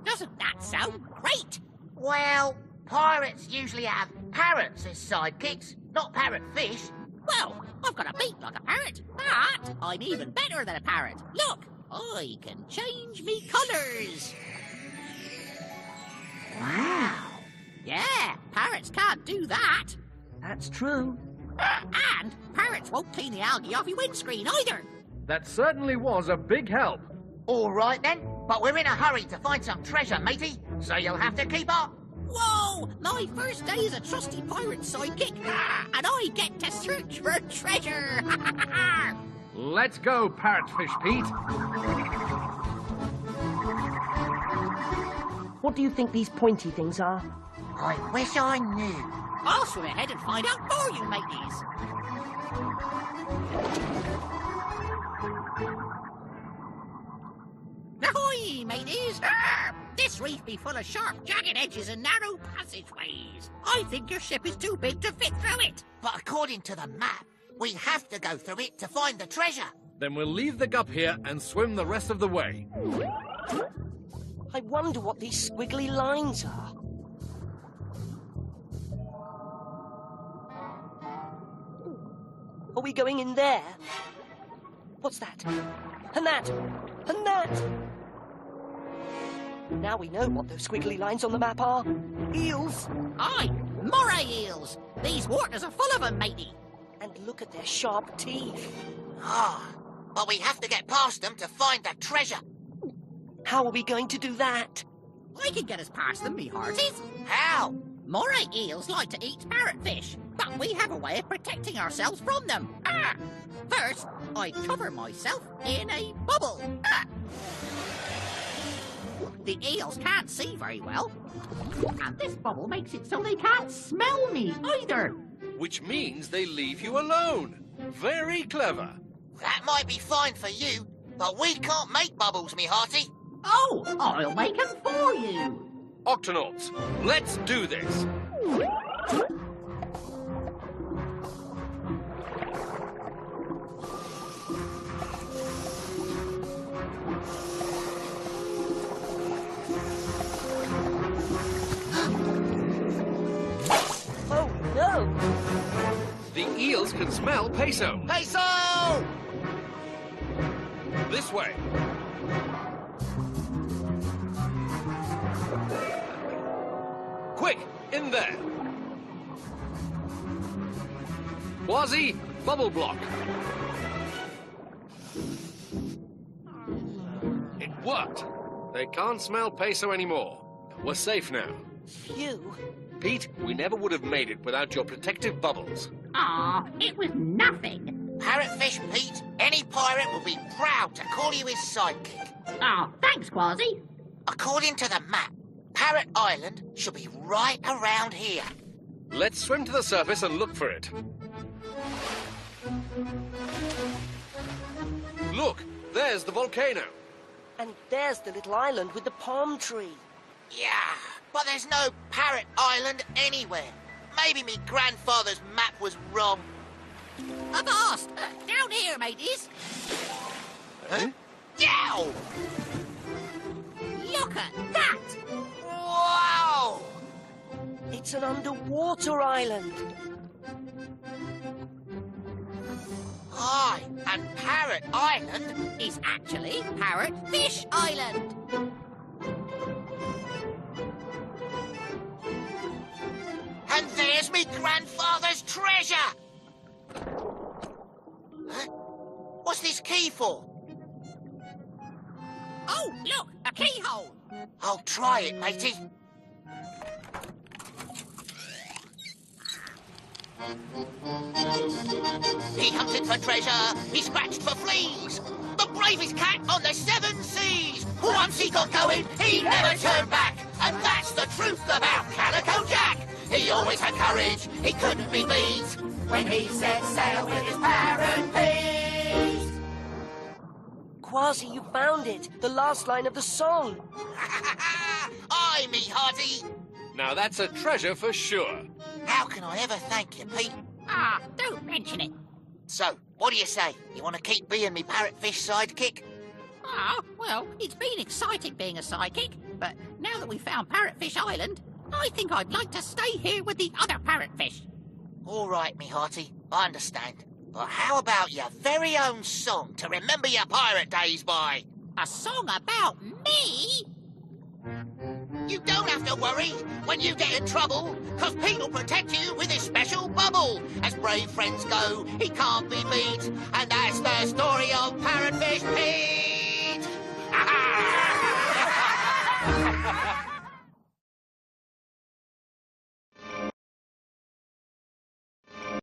Doesn't that sound great? Well, pirates usually have parrots as sidekicks, not parrotfish. Well, I've got a beak like a parrot, but I'm even better than a parrot. Look, I can change me colours. Wow. Yeah, parrots can't do that. That's true. And parrots won't clean the algae off your windscreen either. That certainly was a big help. All right then, but we're in a hurry to find some treasure, matey, so you'll have to keep up. Whoa! My first day as a trusty pirate sidekick, and I get to search for treasure. Let's go, Parrotfish Pete. what do you think these pointy things are? I wish I knew. I'll swim ahead and find out for you, mateys. Ahoy, mateys! This reef be full of sharp, jagged edges and narrow passageways. I think your ship is too big to fit through it. But according to the map, we have to go through it to find the treasure. Then we'll leave the gup here and swim the rest of the way. I wonder what these squiggly lines are. Are we going in there? What's that? And that! And that! Now we know what those squiggly lines on the map are. Eels! Aye, moray eels. These waters are full of them, matey. And look at their sharp teeth. Ah, but we have to get past them to find the treasure. How are we going to do that? I can get us past them, me hearties. How? Moray eels like to eat parrotfish, but we have a way of protecting ourselves from them. First, I cover myself in a bubble. The eels can't see very well, and this bubble makes it so they can't smell me either. Which means they leave you alone. Very clever. That might be fine for you, but we can't make bubbles, me hearty. Oh, I'll make them for you. Octonauts, let's do this. Oh, no! The eels can smell Peso. Peso! This way. Quick, in there. Quasi, bubble block. It worked. They can't smell Peso anymore. We're safe now. Phew. Pete, we never would have made it without your protective bubbles. Aw, it was nothing. Parrotfish Pete, any pirate will be proud to call you his sidekick. Aw, thanks, Quasi. According to the map, Parrot Island should be right around here. Let's swim to the surface and look for it. Look, there's the volcano. And there's the little island with the palm tree. Yeah, but there's no Parrot Island anywhere. Maybe me grandfather's map was wrong. Avast! Down here, mateys. Huh? Yow! Look at that! Wow! It's an underwater island. Aye, and Parrot Island is actually Parrotfish Island. And there's me grandfather's treasure! Huh? What's this key for? Oh, look, a keyhole! I'll try it, matey. He hunted for treasure, he scratched for fleas. The bravest cat on the 7 seas. Once he got going, he never turned back. And that's the truth about Calico Jack. He always had courage, he couldn't be beat. When he set sail with his parrot-feet. Quasi, you found it. The last line of the song. Aye, me hearty. Now that's a treasure for sure. How can I ever thank you, Pete? Ah, don't mention it. So, what do you say? You want to keep being me parrotfish sidekick? Ah, well, it's been exciting being a sidekick, but now that we've found Parrotfish Island, I think I'd like to stay here with the other parrotfish. All right, me hearty, I understand. But how about your very own song to remember your pirate days by? A song about me? You don't have to worry when you get in trouble, because Pete will protect you with his special bubble. As brave friends go, he can't be beat. And that's the story of Parrotfish Pete.